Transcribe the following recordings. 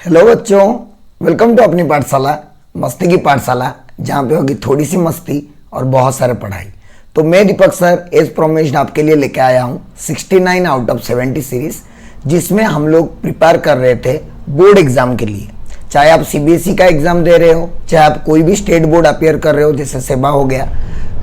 Hello बच्चों, welcome to अपनी पाठशाला मस्ती की पाठशाला, जहाँ पे होगी थोड़ी सी मस्ती और बहुत सारे पढ़ाई। तो मैं दीपक सर एज प्रोमिस्ड आपके लिए लेके आया हूँ 69 आउट ऑफ 70 सीरीज, जिसमें हम लोग प्रिपेयर कर रहे थे बोर्ड एग्जाम के लिए। चाहे आप सीबीएसई का एग्जाम दे रहे हो, चाहे आप कोई भी स्टेट बोर्ड अपियर कर रहे हो जैसे सेबा हो गया,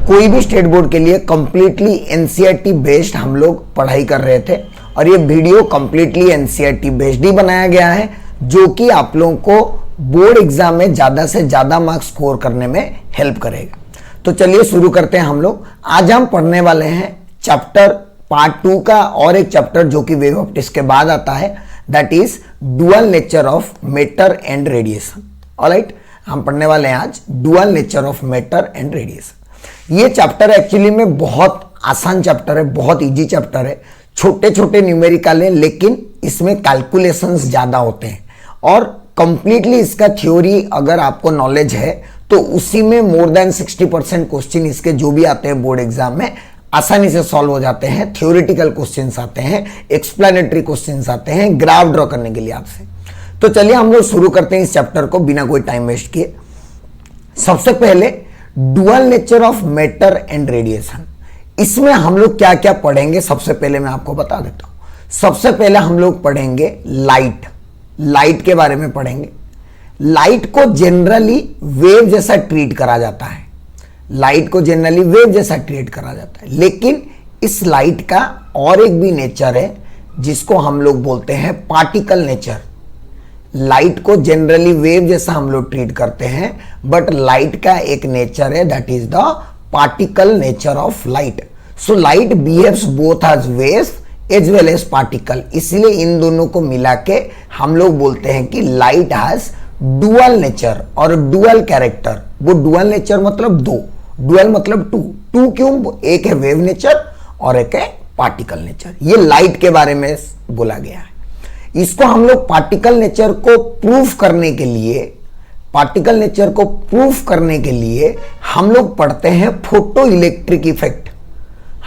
कोई भी स्टेट बोर्ड के लिए कंप्लीटली एनसीईआरटी बेस्ड हम लोग पढ़ाई कर रहे थे। और ये वीडियो कंप्लीटली एनसीईआरटी बेस्ड ही बनाया गया है, जो कि आप लोगों को बोर्ड एग्जाम में ज़्यादा से ज़्यादा मार्क्स स्कोर करने में हेल्प करेगा। तो चलिए शुरू करते हैं हम लोग। आज हम पढ़ने वाले हैं चैप्टर पार्ट 2 का और एक चैप्टर जो कि वेव ऑप्टिक्स के बाद आता है, that is dual nature of matter and radiation. Alright, हम पढ़ने वाले हैं आज dual nature of matter and radiation. ये चैप्टर एक्चुअली में बहुत आसान चैप्टर है, बहुत इजी चैप्टर है। छोटे छोटे न्यूमेरिकल है, लेकिन इसमें कैलकुलेशंस ज़्यादा होते हैं और कंप्लीटली इसका थ्योरी अगर आपको नॉलेज है तो उसी में मोर देन 60% क्वेश्चन इसके जो भी आते हैं बोर्ड एग्जाम में आसानी से सॉल्व हो जाते हैं। थ्योरेटिकल क्वेश्चंस आते हैं, एक्सप्लेनेटरी क्वेश्चंस आते हैं ग्राफ ड्रॉ करने के लिए आपसे। तो चलिए हम लोग शुरू करते हैं इस चैप्टर को बिना कोई टाइम वेस्ट किए। सबसे पहले dual nature of matter and radiation, इसमें हम लोग क्या क्या पढ़ेंगे सबसे पहले मैं आपको बता देता हूं। सबसे पहले हम लोग पढ़ेंगे लाइट के बारे में पढ़ेंगे। लाइट को जनरली वेव जैसा ट्रीट करा जाता है, लाइट को जनरली वेव जैसा ट्रीट करा जाता है, लेकिन इस लाइट का और एक भी नेचर है जिसको हम लोग बोलते हैं पार्टिकल नेचर। लाइट को जनरली वेव जैसा हम लोग ट्रीट करते हैं, बट लाइट का एक नेचर है, that is the particle nature of light. So light behaves both as waves as well as particle, इसलिए इन दोनों को मिला के हम लोग बोलते हैं कि लाइट हैज डुअल नेचर और डुअल कैरेक्टर। वो डुअल नेचर मतलब दो, डुअल मतलब टू क्यों? एक है वेव नेचर और एक है पार्टिकल नेचर। ये लाइट के बारे में बोला गया है। इसको हम लोग पार्टिकल नेचर को प्रूफ करने के लिए हम लोग पढ़ते हैं फोटो इलेक्ट्रिक इफेक्ट।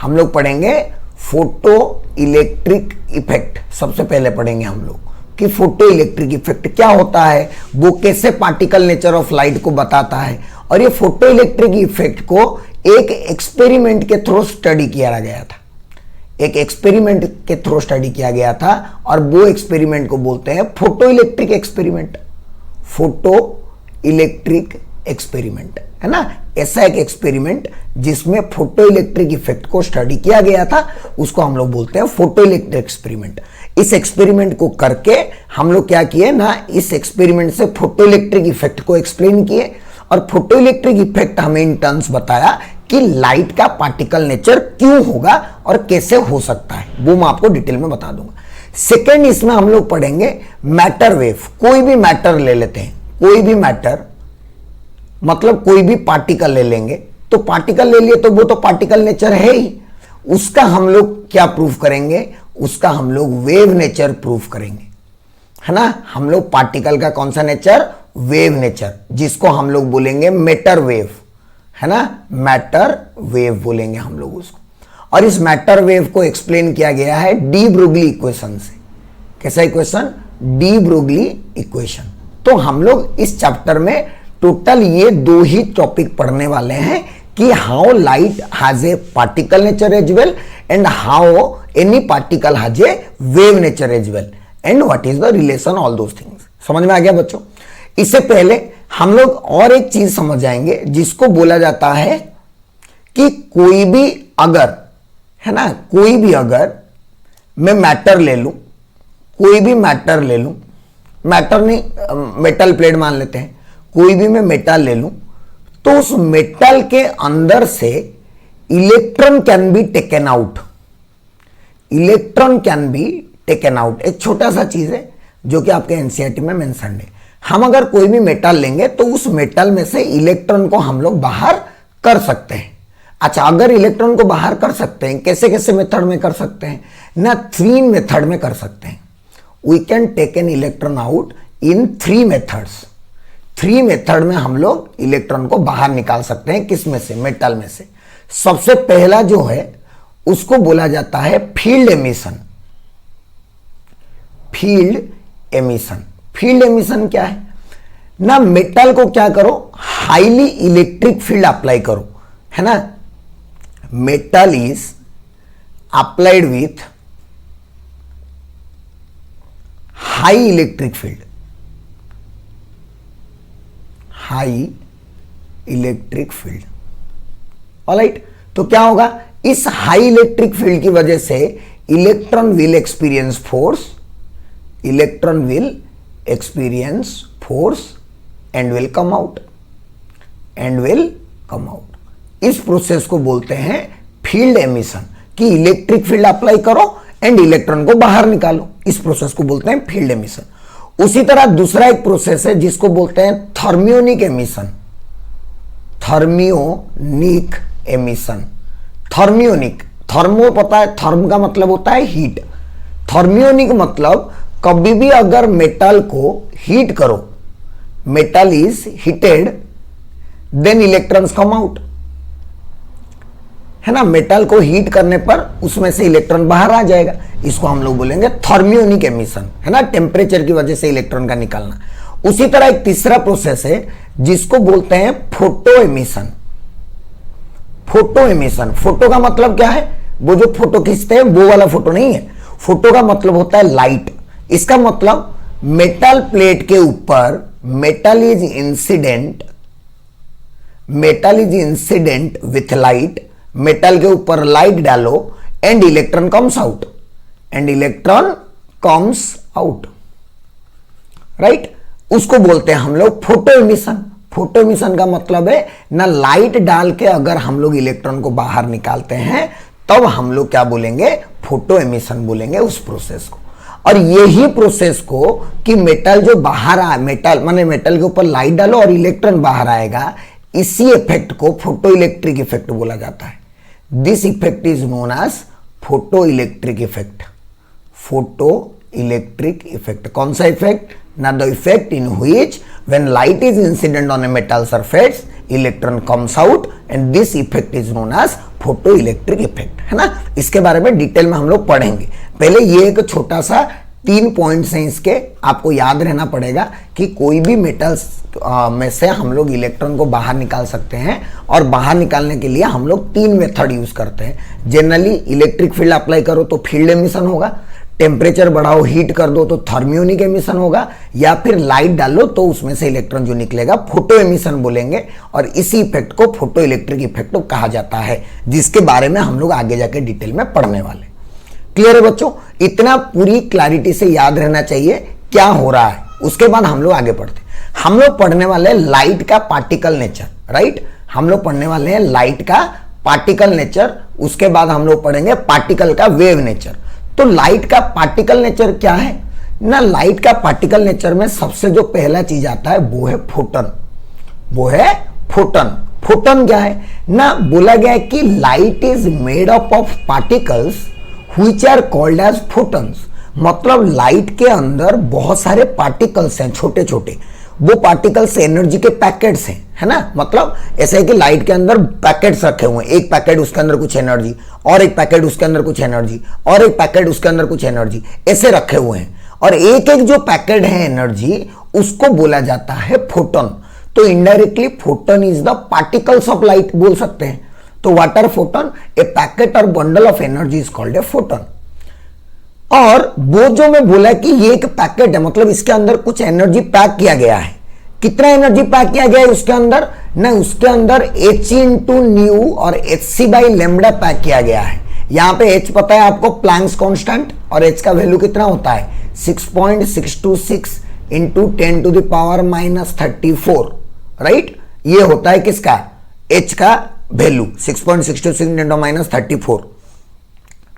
हम लोग पढ़ेंगे फोटो इलेक्ट्रिक इफेक्ट। सबसे पहले पढ़ेंगे हम लोग कि फोटो इलेक्ट्रिक इफेक्ट क्या होता है, वो कैसे पार्टिकल नेचर ऑफ लाइट को बताता है। और ये फोटो इलेक्ट्रिक इफेक्ट को एक एक्सपेरिमेंट के थ्रू स्टडी किया गया था, एक एक्सपेरिमेंट के थ्रू स्टडी किया गया था, और वो एक्सपेरिमेंट को बोलते हैं photo electric experiment. Photo electric experiment है ना, ऐसा एक एक्सपेरिमेंट जिसमें फोटो इलेक्ट्रिक इफेक्ट को स्टडी किया गया था, उसको हम लोग बोलते हैं फोटो इलेक्ट्रिक एक्सपेरिमेंट। इस एक्सपेरिमेंट को करके हम लोग क्या किए ना, इस एक्सपेरिमेंट से फोटो इलेक्ट्रिक इफेक्ट को एक्सप्लेन किए, और फोटो इलेक्ट्रिक इफेक्ट हमें इन टर्म्स बताया कि लाइट का पार्टिकल नेचर क्यों होगा और कैसे हो सकता है, वो मैं आपको डिटेल में बता दूंगा। सेकेंड, इसमें हम लोग पढ़ेंगे मैटर वेव। कोई भी मैटर ले लेते हैं, कोई भी मैटर मतलब कोई भी पार्टिकल ले लेंगे, तो पार्टिकल ले लिए तो वो तो पार्टिकल नेचर है ही, उसका हम लोग क्या प्रूफ करेंगे, उसका हम लोग वेव नेचर प्रूफ करेंगे, है ना। हम लोग पार्टिकल का कौन सा नेचर, वेव नेचर, जिसको हम लोग बोलेंगे मैटर वेव, है ना, मैटर वेव बोलेंगे हम लोग उसको। और इस मैटर वेव को एक्सप्लेन किया गया है डी ब्रोगली इक्वेशन से। कैसा इक्वेशन? De Broglie equation. तो हम लोग इस चैप्टर में टोटल ये दो ही टॉपिक पढ़ने वाले हैं कि how light has a particle nature as well and how any particle has a wave nature as well and what is the relation, all those things. समझ में आ गया बच्चों? इससे पहले हम लोग और एक चीज समझ जाएंगे जिसको बोला जाता है कि कोई भी अगर, है ना, कोई भी अगर मैं मैटर ले लूं, कोई भी मैटर ले लूं, मैटर नहीं मेटल प्लेट मान लेते हैं, कोई भी मैं मेटल ले लूं, तो उस मेटल के अंदर से electron can be taken out. Electron can be taken out एक छोटा सा चीज है जो कि आपके एनसीईआरटी में मेंशन है। हम अगर कोई भी मेटल लेंगे तो उस मेटल में से इलेक्ट्रॉन को हम लोग बाहर कर सकते हैं। अच्छा, अगर इलेक्ट्रॉन को बाहर कर सकते हैं, कैसे कैसे मेथड में कर सकते हैं ना, 3 मेथड में कर सकते हैं। We can take an electron out in 3 methods. 3 method में हम लोग इलेक्ट्रॉन को बाहर निकाल सकते हैं। किस में से? मेटल में से। सबसे पहला जो है उसको बोला जाता है field emission. Field emission field emission क्या है ना, मेटल को क्या करो, हाईली इलेक्ट्रिक फील्ड अप्लाई करो, है ना। Metal is applied with high electric field, high electric field, alright. तो क्या होगा, इस हाई इलेक्ट्रिक फील्ड की वजह से electron will experience force, electron will experience force and will come out, and will come out. इस प्रोसेस को बोलते हैं फील्ड एमिशन, कि इलेक्ट्रिक फील्ड अप्लाई करो एंड इलेक्ट्रॉन को बाहर निकालो, इस प्रोसेस को बोलते हैं फील्ड एमिशन। उसी तरह दूसरा एक प्रोसेस है जिसको बोलते हैं thermionic emission, thermionic emission. Thermionic, thermo पता है, थर्म का मतलब होता है हीट, थर्मियोनिक मतलब कभी भी अगर मेटल को हीट करो, metal is heated, then electrons come out, है ना। मेटल को हीट करने पर उसमें से इलेक्ट्रॉन बाहर आ जाएगा, इसको हम लोग बोलेंगे थर्मियोनिक एमिशन, है ना, टेम्परेचर की वजह से इलेक्ट्रॉन का निकालना। उसी तरह एक तीसरा प्रोसेस है जिसको बोलते हैं photo emission. Photo emission, photo का मतलब क्या है, वो जो फोटो खींचते हैं वो वाला फोटो नहीं है, फोटो का मतलब होता है लाइट। इसका मतलब मेटल प्लेट के ऊपर metal is incident, metal is incident with light, metal के ऊपर लाइट डालो and electron comes out, and electron comes out, right. उसको बोलते हैं हम लोग फोटो एमिशन। फोटो एमिशन का मतलब है ना, लाइट डाल के अगर हम लोग इलेक्ट्रॉन को बाहर निकालते हैं तब हम लोग क्या बोलेंगे, फोटो एमिशन बोलेंगे उस प्रोसेस को। और यही प्रोसेस को कि मेटल जो बाहर आए, मेटल माने मेटल के ऊपर लाइट डालो और इलेक्ट्रॉन बाहर आएगा, इसी इफेक्ट को फोटो इलेक्ट्रिक इफेक्ट बोला जाता है। This effect is known as photo electric effect, photo electric effect. कौन सा इफेक्ट ना, the effect in which when light is incident on a metal surface electron comes out and this effect is known as photo electric effect, है ना। इसके बारे में detail में हम लोग पढ़ेंगे। पहले ये एक छोटा सा 3 पॉइंट्स हैं इसके, आपको याद रहना पड़ेगा कि कोई भी मेटल्स में से हम लोग इलेक्ट्रॉन को बाहर निकाल सकते हैं, और बाहर निकालने के लिए हम लोग 3 मेथड यूज करते हैं। जनरली इलेक्ट्रिक फील्ड अप्लाई करो तो फील्ड एमिशन होगा, टेम्परेचर बढ़ाओ हीट कर दो तो थर्मियोनिक एमिशन होगा, या फिर लाइट डालो तो उसमें से इलेक्ट्रॉन जो निकलेगा फोटो एमिशन बोलेंगे, और इसी इफेक्ट को फोटो इलेक्ट्रिक इफेक्ट कहा जाता है, जिसके बारे में हम लोग आगे जाके डिटेल में पढ़ने वाले। क्लियर है बच्चों, इतना पूरी क्लैरिटी से याद रहना चाहिए क्या हो रहा है। उसके बाद हम लोग आगे पढ़ते हैं। हम लोग पढ़ने वाले हैं लाइट का पार्टिकल नेचर, राइट। हम लोग पढ़ने वाले हैं लाइट का पार्टिकल नेचर, उसके बाद हम लोग पढ़ेंगे पार्टिकल का वेव नेचर। तो लाइट का पार्टिकल नेचर क्या है ना, लाइट का पार्टिकल नेचर में सबसे जो पहला चीज आता है वो है फोटन, वो है फोटन। फोटन क्या है ना, बोला गया है कि light is made up of particles which are called as photons. मतलब लाइट के अंदर बहुत सारे पार्टिकल्स हैं छोटे छोटे, वो पार्टिकल्स एनर्जी के पैकेट्स हैं, है ना। मतलब ऐसा है कि लाइट के अंदर पैकेट्स रखे हुए हैं, एक पैकेट उसके अंदर कुछ एनर्जी, और एक पैकेट उसके अंदर कुछ एनर्जी, और एक पैकेट उसके अंदर कुछ एनर्जी, ऐसे रखे हुए हैं। और एक एक जो पैकेट है एनर्जी, उसको बोला जाता है फोटोन। तो indirectly photon is the particles of light बोल सकते हैं। तो what are photon, a packet or bundle of energy is called a photon. और वो जो मैं बोला कि ये एक पैकेट है, मतलब इसके अंदर कुछ एनर्जी पैक किया गया है। कितना एनर्जी पैक किया गया है उसके अंदर ना, उसके अंदर h इंटू न्यू और hc बाई लेमडा पैक किया गया है। यहां पे h पता है आपको, प्लैंक्स कांस्टेंट, और h का वैल्यू कितना होता है 6.626 into 10 to the power -34, right. ये होता है किसका, h का वैल्यू 6.626 इंटू -34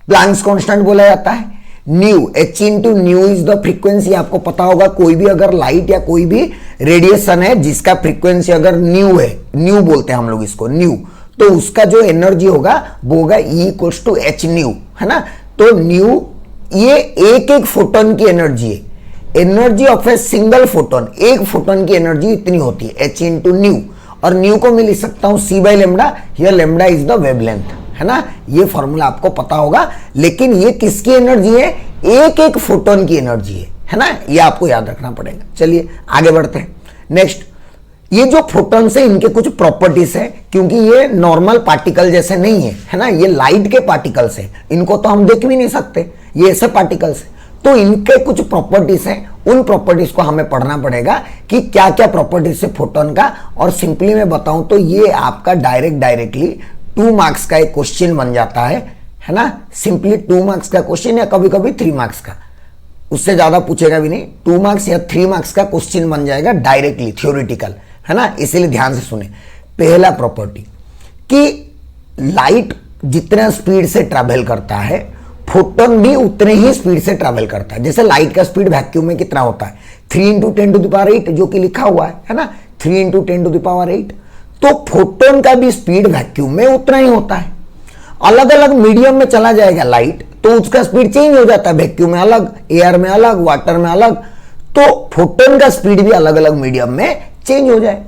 प्लैंक्स कांस्टेंट बोला जाता है। New, h into new is the frequency. आपको पता होगा कोई भी अगर लाइट या कोई भी रेडिएशन है जिसका फ्रीक्वेंसी अगर न्यू है, न्यू बोलते हैं हम लोग इसको न्यू, तो उसका जो एनर्जी होगा वो होगा E equals to H nu, है ना। तो न्यू ये एक एक फोटोन की एनर्जी है। Energy of a single photon, एक फोटोन की एनर्जी इतनी होती है h इंटू न्यू, और न्यू को मैं लिख सकता हूं c by lambda, here lambda is the wavelength, है ना। ये फॉर्मूला आपको पता होगा। लेकिन ये किसकी एनर्जी है, एक एक फोटोन की एनर्जी है, है ना, ये आपको याद रखना पड़ेगा। चलिए आगे बढ़ते हैं। नेक्स्ट, ये जो फोटॉन्स है इनके कुछ प्रॉपर्टीज है, क्योंकि ये नॉर्मल पार्टिकल जैसे नहीं है ना, ये लाइट के पार्टिकल्स है, इनको तो हम देख भी नहीं सकते, ये ऐसे पार्टिकल्स है, तो इनके कुछ प्रॉपर्टीज हैं, उन प्रॉपर्टीज को हमें पढ़ना पड़ेगा कि क्या क्या प्रॉपर्टीज है फोटोन का। और सिंपली मैं बताऊं तो ये आपका डायरेक्टली 2 मार्क्स का एक क्वेश्चन बन जाता है ना, सिंपली 2 मार्क्स का क्वेश्चन या कभी कभी 3 मार्क्स का, उससे ज्यादा पूछेगा भी नहीं, 2 मार्क्स या 3 मार्क्स का क्वेश्चन बन जाएगा डायरेक्टली थ्योरेटिकल, है ना। इसीलिए ध्यान से सुने। पहला प्रॉपर्टी कि लाइट जितना स्पीड से ट्रैवल करता है, फोटोन भी उतने ही स्पीड से ट्रैवल करता है। जैसे लाइट का स्पीड वैक्यूम में कितना होता है, 3 × 10⁸ जो कि लिखा हुआ है ना, 3 × 10⁸। तो फोटोन का भी स्पीड वैक्यूम में उतना ही होता है। अलग अलग मीडियम में चला जाएगा लाइट तो उसका स्पीड चेंज हो जाता है, वैक्यूम में अलग, एयर में अलग, वाटर में अलग, तो फोटोन का स्पीड भी अलग अलग मीडियम में चेंज हो जाए।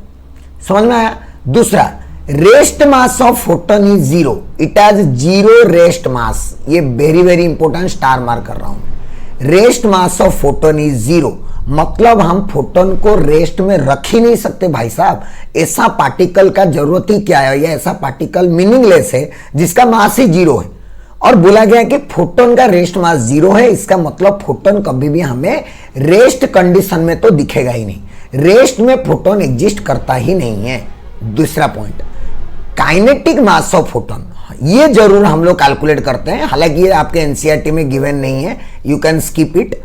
समझ में आया। दूसरा, rest mass of photon is 0, it has 0 rest mass. ये वेरी इंपॉर्टेंट, स्टार मार्क कर रहा हूं। Rest mass of photon is 0, मतलब हम फोटोन को रेस्ट में रख ही नहीं सकते भाई साहब। ऐसा पार्टिकल का जरूरत ही क्या है, या ऐसा पार्टिकल मीनिंगलेस है जिसका मास ही 0 है। और बोला गया कि फोटोन का रेस्ट मास 0 है, इसका मतलब फोटोन कभी भी हमें रेस्ट कंडीशन में तो दिखेगा ही नहीं, रेस्ट में फोटोन एग्जिस्ट करता ही नहीं है। दूसरा point, kinetic mass of photon, ये जरूर हम लोग कैलकुलेट करते हैं, हालांकि ये आपके एनसीईआरटी में गिवन नहीं है, you can skip it,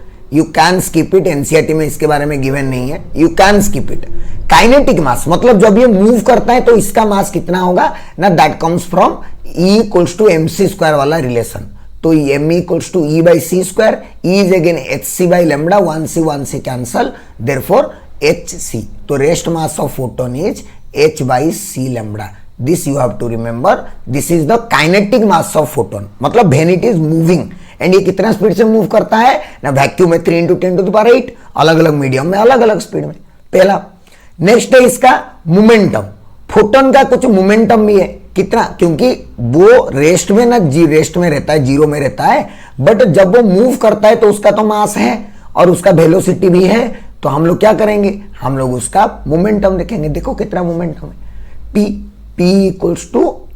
NCERT में इसके बारे में गिवन नहीं है, you can skip it. Kinetic mass मतलब जब ये मूव करता है तो इसका मास कितना होगा ना, that comes from E = mc² वाला रिलेशन। तो m = E/c², E is again hc/λ, 1c cancel, therefore hc। तो rest mass of photon is h/c⁻। This you have to remember, this is the kinetic mass of photon, मतलब when it is moving. And ये कितना speed से move करता है ना, vacuum में 3 × 10⁸, अलग अलग मीडियम में अलग अलग स्पीड में। पहला। नेक्स्ट है इसका मोमेंटम। फोटोन का कुछ मोमेंटम भी है, कितना, क्योंकि वो रेस्ट में ना रेस्ट में रहता है, 0 में रहता है, बट जब वो मूव करता है तो उसका तो मास है और उसका वेलोसिटी भी है। तो हम लोग क्या करेंगे, हम लोग उसका मोमेंटम देखेंगे। देखो कितना मोमेंटम है, P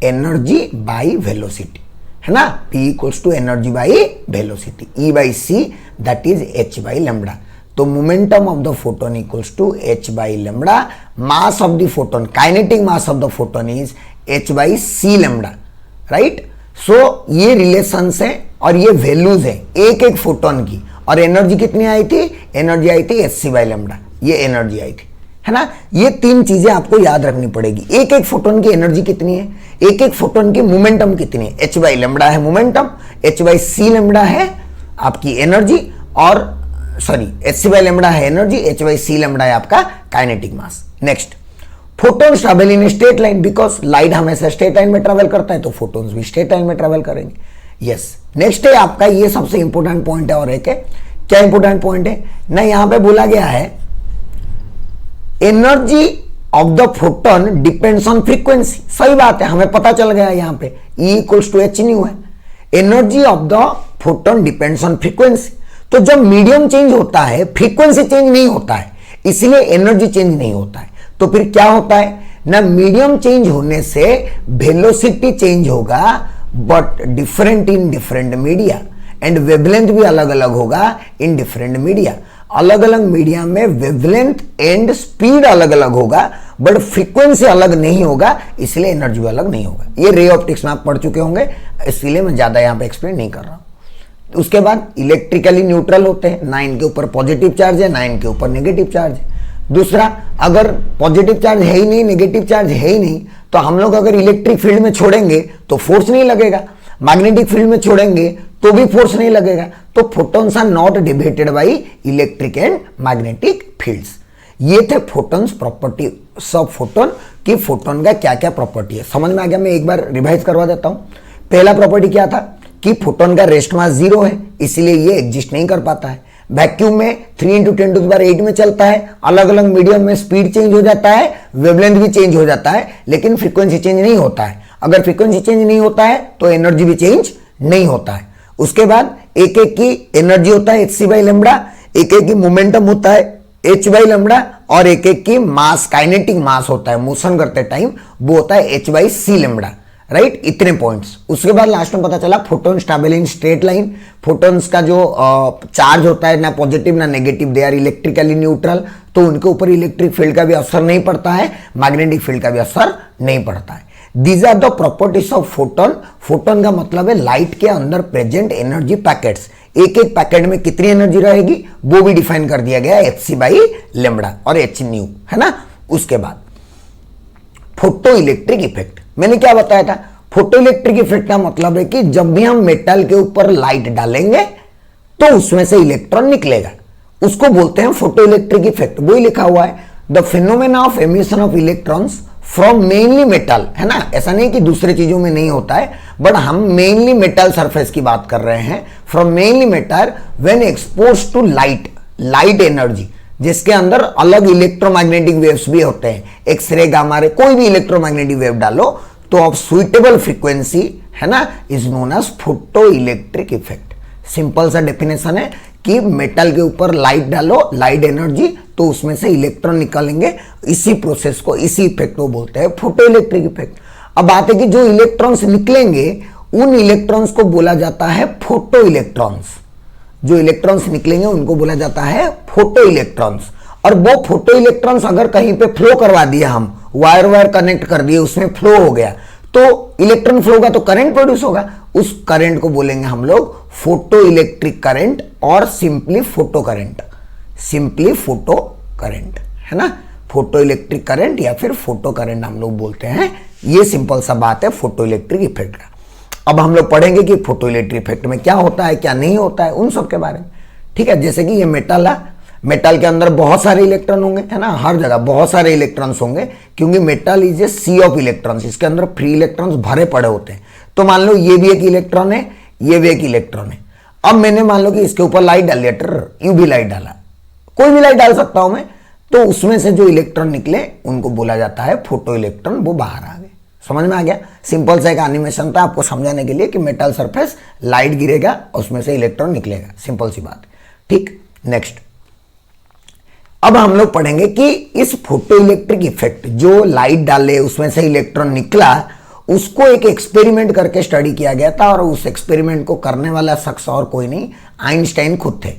= एनर्जी बाई वेलोसिटी, है ना, P = energy by velocity, E/c that is h/λ। तो momentum of the photon = h/λ, mass of the photon, kinetic mass of the photon is h/c⁻, right. So ये relations है और ये values है एक एक फोटोन की। और एनर्जी कितनी आई थी, एनर्जी आई थी hc/λ, ये एनर्जी आई थी, है ना। ये 3 चीजें आपको याद रखनी पड़ेगी। एक एक फोटोन की एनर्जी कितनी है, एक एक फोटोन की मोमेंटम कितनी है, h/λ है मोमेंटम, h/c⁻ है आपकी एनर्जी, और सॉरी hc/λ है एनर्जी, h/c⁻ है आपका kinetic mass. Next, photons travel in straight line, because light हमेशा स्ट्रेट लाइन में ट्रैवल करता है, तो फोटोन्स भी स्ट्रेट लाइन में ट्रैवल करेंगे। यस। नेक्स्ट है आपका, ये सबसे इंपॉर्टेंट पॉइंट है, और एक है क्या इंपॉर्टेंट पॉइंट है ना, यहां पे बोला गया है energy of the photon depends on frequency. सही बात है, हमें पता चल गया यहां पे E = hν है। Energy of the photon depends on frequency. तो जब मीडियम चेंज होता है फ्रीक्वेंसी चेंज नहीं होता है, इसलिए एनर्जी चेंज नहीं होता है। तो फिर क्या होता है ना, मीडियम चेंज होने से वेलोसिटी चेंज होगा, but different in different media, and wavelength भी अलग अलग होगा इन डिफरेंट मीडिया। अलग अलग मीडिया में वेवलेंथ एंड स्पीड अलग अलग होगा, बट फ्रीक्वेंसी अलग नहीं होगा, इसलिए एनर्जी भी अलग नहीं होगा। ये रे ऑप्टिक्स में आप पढ़ चुके होंगे, इसलिए मैं ज्यादा यहां पे एक्सप्लेन नहीं कर रहा हूं। उसके बाद इलेक्ट्रिकली न्यूट्रल होते हैं, ना इनके ऊपर पॉजिटिव चार्ज है ना इनके ऊपर नेगेटिव चार्ज है। दूसरा, अगर पॉजिटिव चार्ज है ही नहीं, नेगेटिव चार्ज है ही नहीं, तो हम लोग अगर इलेक्ट्रिक फील्ड में छोड़ेंगे तो फोर्स नहीं लगेगा, मैग्नेटिक फील्ड में छोड़ेंगे तो भी फोर्स नहीं लगेगा। तो photons are not debated by electric and magnetic fields. ये थे फोटॉन्स प्रॉपर्टी ऑफ फोटोन कि फोटोन का क्या क्या प्रॉपर्टी है। समझ में आ गया? मैं एक बार रिवाइज करवा देता हूं। पहला प्रॉपर्टी क्या था कि फोटोन का रेस्ट मास 0 है, इसलिए ये एग्जिस्ट नहीं कर पाता है। वैक्यूम में 3 × 10⁸ में चलता है, अलग अलग मीडियम में स्पीड चेंज हो जाता है, वेवलेंथ भी चेंज हो जाता है, लेकिन फ्रीक्वेंसी चेंज नहीं होता है। अगर फ्रीक्वेंसी चेंज नहीं होता है तो एनर्जी भी चेंज नहीं होता है। उसके बाद एक एक की एनर्जी होता है hc/λ, एक एक की मोमेंटम होता है h बाई लेमड़ा, और एक एक की मास, काइनेटिक मास होता है मोशन करते टाइम, वो होता है h by C lambda, right. इतने पॉइंट्स। उसके बाद लास्ट में पता चला photons travel in straight line. Photons का जो चार्ज होता है ना पॉजिटिव ना negative, they are electrically neutral, तो उनके ऊपर इलेक्ट्रिक फील्ड का भी असर नहीं पड़ता है, मैग्नेटिक फील्ड का भी असर नहीं पड़ता है। These are the properties of photon. Photon का मतलब है लाइट के अंदर प्रेजेंट एनर्जी पैकेट्स। एक एक पैकेट में कितनी एनर्जी रहेगी वो भी डिफाइन कर दिया गया, एच सी बाई लेमड़ा और एच न्यू, है ना। उसके बाद फोटो इलेक्ट्रिक इफेक्ट, मैंने क्या बताया था, फोटो इलेक्ट्रिक इफेक्ट का मतलब है कि जब भी हम मेटल के ऊपर लाइट डालेंगे तो उसमें से इलेक्ट्रॉन निकलेगा, उसको बोलते हैं फोटो इलेक्ट्रिक इफेक्ट। वही लिखा हुआ है, the phenomena of emission of electrons from mainly metal, है ना। ऐसा नहीं कि दूसरे चीजों में नहीं होता है, बट हम मेनली मेटल सरफेस की बात कर रहे हैं। From mainly metal when expose to light, light energy जिसके अंदर अलग इलेक्ट्रोमैग्नेटिक वेव्स भी होते हैं, एक्सरे गामा रे, कोई भी इलेक्ट्रोमैग्नेटिक वेव डालो तो ऑफ सुइटेबल फ्रीक्वेंसी, है ना, is known as photo electric effect. Simple सा डेफिनेशन है कि मेटल के ऊपर लाइट डालो, लाइट एनर्जी, तो उसमें से इलेक्ट्रॉन निकालेंगे। इसी प्रोसेस को, इसी इफेक्ट को बोलते हैं फोटो इलेक्ट्रिक इफेक्ट। अब बात है कि जो इलेक्ट्रॉन्स निकलेंगे उन इलेक्ट्रॉन्स को बोला जाता है फोटो इलेक्ट्रॉन्स। जो इलेक्ट्रॉन्स निकलेंगे उनको बोला जाता है फोटो इलेक्ट्रॉन्स। और वो फोटो इलेक्ट्रॉन्स अगर कहीं पे फ्लो करवा दिए, हम वायर वायर कनेक्ट कर दिए, उसमें फ्लो हो गया, तो इलेक्ट्रॉन फ्लो होगा तो करंट प्रोड्यूस होगा, उस करंट को बोलेंगे हम लोग फोटो इलेक्ट्रिक करंट और simply photo current. Simply photo current, है ना, फोटो इलेक्ट्रिक करंट या फिर फोटो करंट हम लोग बोलते हैं। ये सिंपल सा बात है फोटो इलेक्ट्रिक इफेक्ट का। अब हम लोग पढ़ेंगे कि फोटो इलेक्ट्रिक इफेक्ट में क्या होता है क्या नहीं होता है, उन सब के बारे में, ठीक है। जैसे कि ये मेटल है, मेटल के अंदर बहुत सारे इलेक्ट्रॉन होंगे, है ना, हर जगह बहुत सारे इलेक्ट्रॉन्स होंगे, क्योंकि metal is a sea of electrons, इसके अंदर फ्री इलेक्ट्रॉन्स भरे पड़े होते हैं। तो मान लो ये भी एक इलेक्ट्रॉन है, ये भी एक इलेक्ट्रॉन है। अब मैंने मान लो कि इसके ऊपर लाइट डाल दिया, यूवी लाइट डाला, कोई भी लाइट डाल सकता हूं मैं, तो उसमें से जो इलेक्ट्रॉन निकले उनको बोला जाता है फोटो इलेक्ट्रॉन, वो बाहर आ गए। समझ में आ गया? सिंपल सा एक एनिमेशन था आपको समझाने के लिए कि मेटल सरफेस, लाइट गिरेगा, उसमें से इलेक्ट्रॉन निकलेगा, सिंपल सी बात, ठीक। नेक्स्ट, अब हम लोग पढ़ेंगे कि इस फोटो इलेक्ट्रिक इफेक्ट, जो लाइट डाले उसमें से इलेक्ट्रॉन निकला, उसको एक एक्सपेरिमेंट करके स्टडी किया गया था, और उस एक्सपेरिमेंट को करने वाला शख्स और कोई नहीं, आइंस्टाइन खुद थे,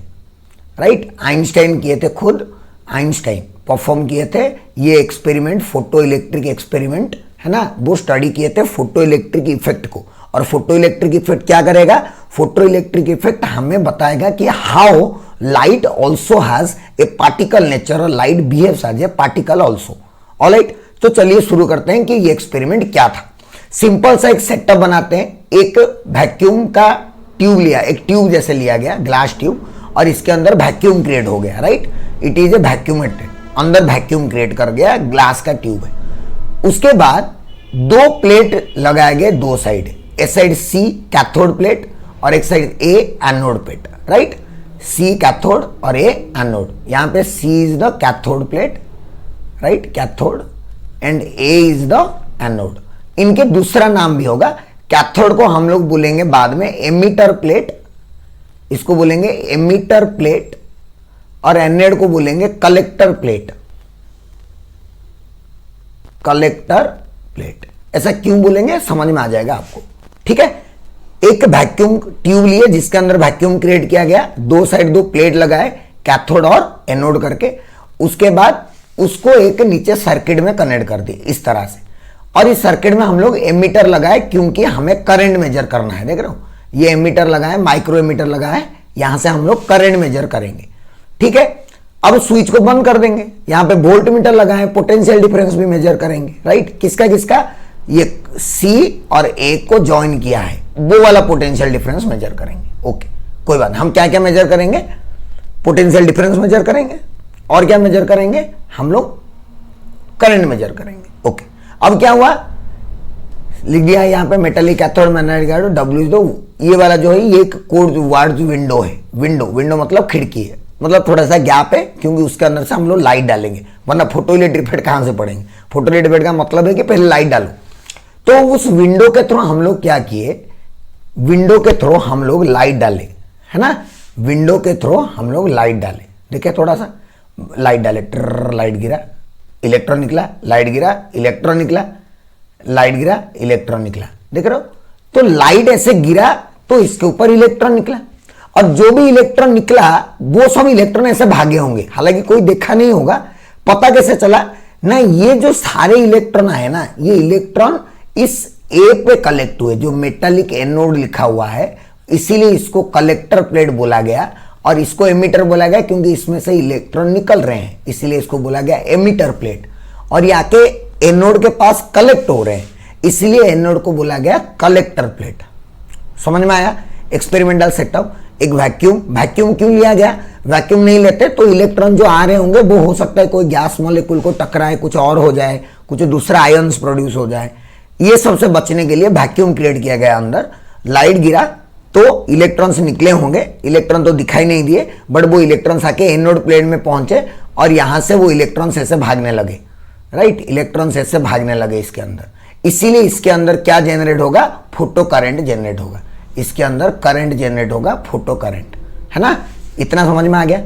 राइट। आइंस्टाइन किए थे खुद, आइंस्टाइन परफॉर्म किए थे ये एक्सपेरिमेंट, फोटो इलेक्ट्रिक एक्सपेरिमेंट, है ना, वो स्टडी किए थे फोटो इलेक्ट्रिक इफेक्ट को। और फोटो इलेक्ट्रिक इफेक्ट क्या करेगा? फोटो इलेक्ट्रिक इफेक्ट हमें बताएगा कि how light also has a particle nature, light behaves as a particle also. Alright, तो चलिए शुरू करते हैं कि ये एक्सपेरिमेंट क्या था। सिंपल सा एक सेटअप बनाते हैं। एक वैक्यूम का ट्यूब लिया, एक ट्यूब जैसे लिया गया, ग्लास ट्यूब, और इसके अंदर वैक्यूम क्रिएट हो गया, राइट। इट इज ए वैक्यूमेटेड, अंदर वैक्यूम क्रिएट कर गया, ग्लास का ट्यूब है। उसके बाद दो प्लेट लगाए गए दो साइड, एक साइड सी कैथोड प्लेट और एक side A anode plate, right. C cathode और ए एनोड। यहां पे C is the cathode plate, right, cathode, and A is the anode. इनके दूसरा नाम भी होगा। कैथोड को हम लोग बोलेंगे बाद में एमिटर प्लेट, इसको बोलेंगे एमिटर प्लेट, और एनोड को बोलेंगे कलेक्टर प्लेट, कलेक्टर प्लेट। ऐसा क्यों बोलेंगे समझ में आ जाएगा आपको, ठीक है। एक वैक्यूम ट्यूब लिए जिसके अंदर वैक्यूम क्रिएट किया गया, दो साइड दो प्लेट लगाए कैथोड और एनोड करके, उसके बाद उसको एक नीचे सर्किट में कनेक्ट कर दी इस तरह से, और इस सर्किट में हम लोग एमीटर लगाए क्योंकि हमें करंट मेजर करना है। देख रहे हो, ये एमीटर लगाए, माइक्रो एमीटर लगाए, यहां से हम लोग करंट मेजर करेंगे, ठीक है। अब स्विच को बंद कर देंगे, यहां पे वोल्ट मीटर लगाए, पोटेंशियल डिफरेंस भी मेजर करेंगे, राइट। किसका किसका? ये सी और ए को ज्वाइन किया है, वो वाला पोटेंशियल डिफरेंस मेजर करेंगे। ओके, कोई बात नहीं। हम क्या क्या मेजर करेंगे? पोटेंशियल डिफरेंस मेजर करेंगे, और क्या मेजर करेंगे? हम लोग करंट मेजर करेंगे। ओके, अब क्या हुआ? लिख दिया यहां पे metallic cathode magnetic anode, W is the, ये वाला जो है ये कोड वर्ड विंडो है। विंडो, विंडो मतलब खिड़की है, मतलब थोड़ा सा गैप है क्योंकि उसके अंदर से हम लोग लाइट डालेंगे, वरना फोटो इलेक्ट्रिक इफेक्ट कहां से पढ़ेंगे? फोटो इलेक्ट्रिक इफेक्ट का मतलब है कि पहले लाइट डालो। तो उस विंडो के थ्रू हम लोग क्या किए? विंडो के थ्रू हम लोग लाइट डाले, है ना, विंडो के थ्रू हम लोग लाइट डाले, देखिए थोड़ा सा, लाइट डाले, लाइट गिरा, इलेक्ट्रॉन निकला, लाइट गिरा, इलेक्ट्रॉन निकला, लाइट गिरा, इलेक्ट्रॉन निकला, देख रहे हो। तो लाइट ऐसे गिरा तो इसके ऊपर इलेक्ट्रॉन निकला, और जो भी इलेक्ट्रॉन निकला वो सब इलेक्ट्रॉन ऐसे भागे होंगे, हालांकि कोई देखा नहीं होगा। पता कैसे चला ना, ये जो सारे इलेक्ट्रॉन आए ना, ये इलेक्ट्रॉन इस ए पे कलेक्ट हुए, जो मेटालिक एनोड लिखा हुआ है, इसीलिए इसको कलेक्टर प्लेट बोला गया, और इसको एमिटर बोला गया क्योंकि इसमें से इलेक्ट्रॉन निकल रहे हैं, इसीलिए इसको बोला गया एमिटर प्लेट। और ये आके एनोड के पास कलेक्ट हो रहे हैं, इसलिए एनोड को बोला गया कलेक्टर प्लेट। समझ में आया। Experimental setup. एक वैक्यूम, वैक्यूम क्यों लिया गया, वैक्यूम नहीं लेते तो इलेक्ट्रॉन जो आ रहे होंगे वो हो सकता है कोई गैस मॉलिक्यूल को टकराए, कुछ और हो जाए, कुछ दूसरा आयन्स प्रोड्यूस हो जाए, ये सबसे बचने के लिए वैक्यूम क्रिएट किया गया अंदर। लाइट गिरा तो इलेक्ट्रॉन्स निकले होंगे, इलेक्ट्रॉन तो दिखाई नहीं दिए, बट वो इलेक्ट्रॉन्स आके एनोड प्लेट में पहुंचे और यहां से वो इलेक्ट्रॉन्स ऐसे भागने लगे, राइट, इलेक्ट्रॉन्स ऐसे भागने लगे इसके अंदर। इसीलिए इसके अंदर क्या जनरेट होगा, फोटो करंट जनरेट होगा, इसके अंदर करंट जनरेट होगा, फोटो करंट, है ना। इतना समझ में आ गया।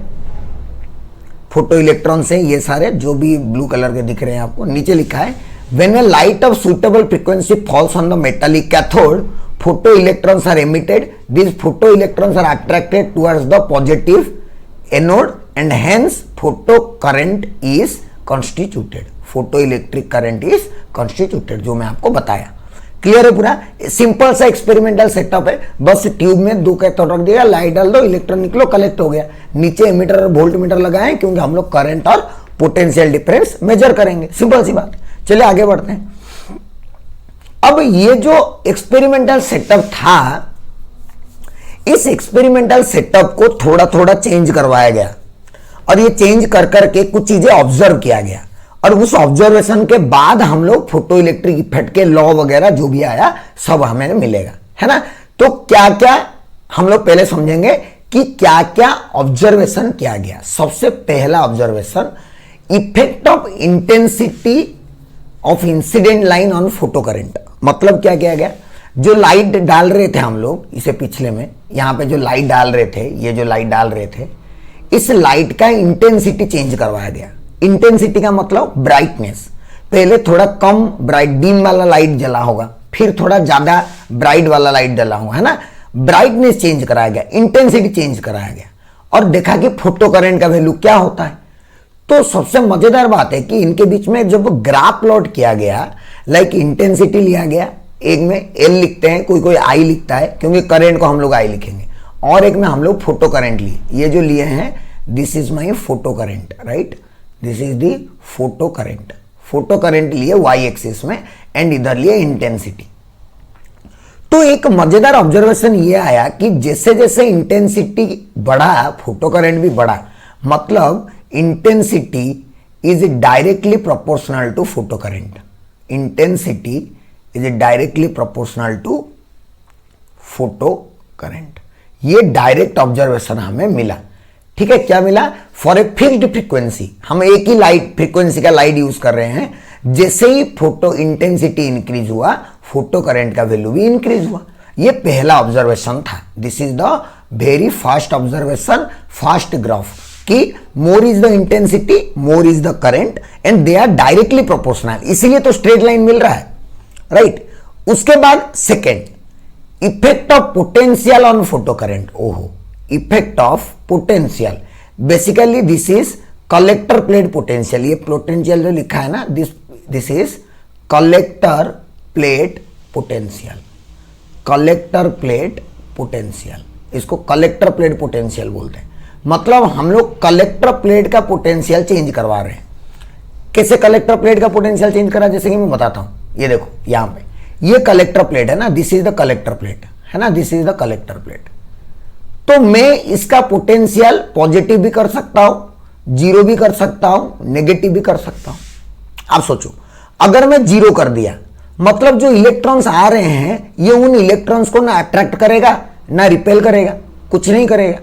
फोटो इलेक्ट्रॉन से ये सारे जो भी ब्लू कलर के दिख रहे हैं आपको, नीचे लिखा है when A light of suitable frequency falls on the metallic cathode, photo electrons are emitted. These photo electrons are attracted towards the positive anode and hence photo current is constituted. Photoelectric current is constituted, जो मैं आपको बताया। Clear है पूरा। Simple सा experimental setup है, बस tube में 2 कैथोड रख दिया, लाइट डाल दो, इलेक्ट्रॉन निकलो, कलेक्ट हो गया। नीचे एमीटर और वोल्ट मीटर लगाए क्योंकि हम लोग करंट और पोटेंशियल डिफरेंस मेजर करेंगे, सिंपल सी बात। चलिए आगे बढ़ते हैं। अब ये जो एक्सपेरिमेंटल सेटअप था, इस एक्सपेरिमेंटल सेटअप को थोड़ा थोड़ा चेंज करवाया गया और ये चेंज कर करके कुछ चीजें ऑब्जर्व किया गया और उस ऑब्जर्वेशन के बाद हम लोग फोटो इलेक्ट्रिक इफेक्ट के लॉ वगैरह जो भी आया सब हमें मिलेगा, है ना। तो क्या क्या हम लोग पहले समझेंगे कि क्या क्या ऑब्जर्वेशन किया गया। सबसे पहला observation, effect of intensity of incident line on photo current. मतलब क्या किया गया, जो लाइट डाल रहे थे हम लोग, इसे पिछले में यहां पे जो लाइट डाल रहे थे, ये जो लाइट डाल रहे थे, इस लाइट का इंटेंसिटी चेंज करवाया गया। इंटेंसिटी का मतलब ब्राइटनेस। पहले थोड़ा कम ब्राइट डिम वाला लाइट जला होगा, फिर थोड़ा ज्यादा ब्राइट वाला लाइट जला होगा, है ना। ब्राइटनेस चेंज कराया गया, इंटेंसिटी चेंज कराया गया और देखा कि फोटो करंट का वैल्यू क्या होता है। तो सबसे मजेदार बात है कि इनके बीच में जब ग्राफ प्लॉट किया गया, लाइक इंटेंसिटी लिया गया, एक में एल लिखते हैं, कोई कोई आई लिखता है क्योंकि करंट को हम लोग आई लिखेंगे, और एक में हम लोग फोटो करंट लिए। ये जो लिए हैं, this is my photo current, right, this is the photo current. Photo current लिए वाई एक्सिस में एंड इधर लिए इंटेंसिटी। तो एक मजेदार ऑब्जर्वेशन ये आया कि जैसे जैसे इंटेंसिटी बढ़ा, फोटो करंट भी बढ़ा। मतलब intensity is directly proportional to photo current. Intensity is directly proportional to photo current. ये डायरेक्ट ऑब्जर्वेशन हमें मिला। ठीक है, क्या मिला, फॉर ए फिक्स्ड फ्रीक्वेंसी, हम एक ही लाइट फ्रीक्वेंसी का लाइट यूज कर रहे हैं, जैसे ही फोटो इंटेंसिटी इंक्रीज हुआ, फोटो करंट का वैल्यू भी इंक्रीज हुआ। ये पहला ऑब्जर्वेशन था। This is the very fast observation, fast graph, कि more is the intensity, more is the current and they are directly proportional, इसीलिए तो स्ट्रेट लाइन मिल रहा है, राइट। उसके बाद second, effect of potential on photo current. ओहो, effect of potential, basically this is collector plate potential. ये potential जो लिखा है ना, this is collector plate potential. Collector plate potential, इसको कलेक्टर प्लेट पोटेंशियल बोलते हैं। मतलब हम लोग कलेक्टर प्लेट का पोटेंशियल चेंज करवा रहे हैं। कैसे कलेक्टर प्लेट का पोटेंशियल चेंज करा, जैसे कि मैं बताता हूं। ये देखो यहां पे ये कलेक्टर प्लेट है ना, this is the collector plate, है ना, this is the collector plate. तो मैं इसका पोटेंशियल पॉजिटिव भी कर सकता हूं, जीरो भी कर सकता हूं, नेगेटिव भी कर सकता हूं। आप सोचो, अगर मैं जीरो कर दिया, मतलब जो इलेक्ट्रॉन्स आ रहे हैं ये उन इलेक्ट्रॉन्स को ना अट्रैक्ट करेगा ना रिपेल करेगा, कुछ नहीं करेगा।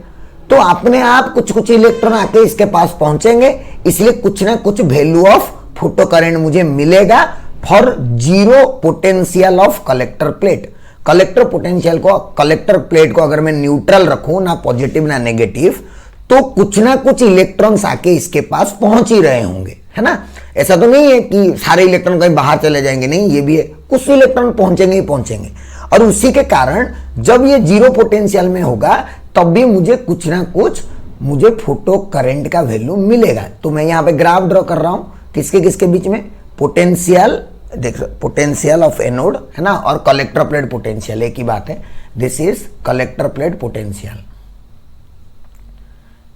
तो अपने आप कुछ कुछ इलेक्ट्रॉन आके इसके पास पहुंचेंगे, इसलिए कुछ ना कुछ वैल्यू ऑफ फोटो करंट मुझे मिलेगा for zero potential of collector plate. Collector potential को, कलेक्टर प्लेट को अगर मैं न्यूट्रल रखूं, ना पॉजिटिव ना नेगेटिव, तो कुछ ना कुछ इलेक्ट्रॉन्स आके इसके पास पहुंच ही रहे होंगे, है ना। ऐसा तो नहीं है कि सारे इलेक्ट्रॉन कहीं बाहर चले जाएंगे, नहीं, ये भी है, कुछ इलेक्ट्रॉन पहुंचेंगे ही पहुंचेंगे। और उसी के कारण जब ये जीरो पोटेंशियल में होगा तब भी मुझे कुछ ना कुछ मुझे फोटो करंट का वैल्यू मिलेगा। तो मैं यहाँ पे ग्राफ ड्रॉ कर रहा हूं किसके किसके बीच में, पोटेंशियल, देख पोटेंशियल ऑफ एनोड, है ना, और कलेक्टर प्लेट पोटेंशियल, एक ही बात है। This is collector plate potential,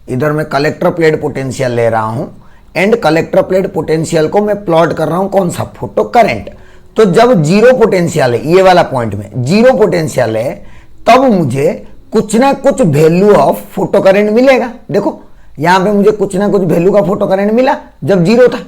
इधर मैं कलेक्टर प्लेट पोटेंशियल ले रहा हूं एंड कलेक्टर प्लेट पोटेंशियल को मैं प्लॉट कर रहा हूं कौन सा, फोटो करंट। तो जब जीरो पोटेंशियल है, ये वाला पॉइंट में जीरो पोटेंशियल है, तब मुझे कुछ ना कुछ वैल्यू ऑफ फोटो करंट मिलेगा। देखो यहां पे मुझे कुछ ना कुछ वैल्यू का फोटो करंट मिला जब जीरो था।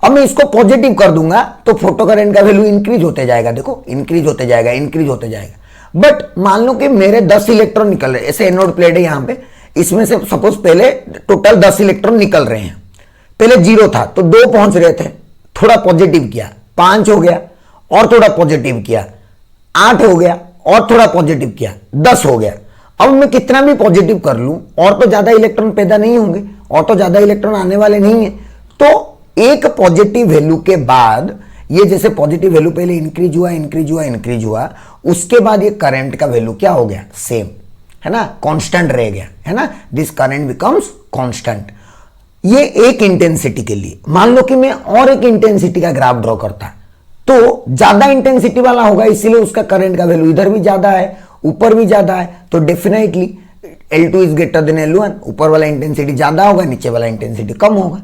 अब मैं इसको पॉजिटिव कर दूंगा तो फोटो करंट का वैल्यू इंक्रीज होते जाएगा, देखो इंक्रीज होते जाएगा, इंक्रीज होते जाएगा। बट मान लो कि मेरे 10 इलेक्ट्रॉन निकल रहे, ऐसे एनोड प्लेट है यहां पे, इसमें से सपोज पहले टोटल 10 इलेक्ट्रॉन निकल रहे हैं, पहले जीरो था तो 2 पहुंच रहे थे, थोड़ा पॉजिटिव किया 5 हो गया, और थोड़ा पॉजिटिव किया 8 हो गया, और थोड़ा पॉजिटिव किया 10 हो गया। अब मैं कितना भी पॉजिटिव कर लूं और तो ज्यादा इलेक्ट्रॉन पैदा नहीं होंगे, और तो ज्यादा इलेक्ट्रॉन आने वाले नहीं है। तो एक पॉजिटिव वैल्यू के बाद ये जैसे पॉजिटिव वैल्यू पहले इंक्रीज हुआ इंक्रीज हुआ इंक्रीज हुआ, उसके बाद ये करंट का वैल्यू क्या हो गया, सेम, है ना, कांस्टेंट रह गया, है ना। This current becomes constant. ये एक इंटेंसिटी के लिए। मान लो कि मैं और एक इंटेंसिटी का ग्राफ ड्रॉ करता तो ज्यादा इंटेंसिटी वाला होगा, इसीलिए उसका करंट का वैल्यू इधर भी ज्यादा है, ऊपर भी ज्यादा है, तो definitely L2 is greater than L1, ऊपर वाला इंटेंसिटी ज्यादा होगा, नीचे वाला इंटेंसिटी कम होगा।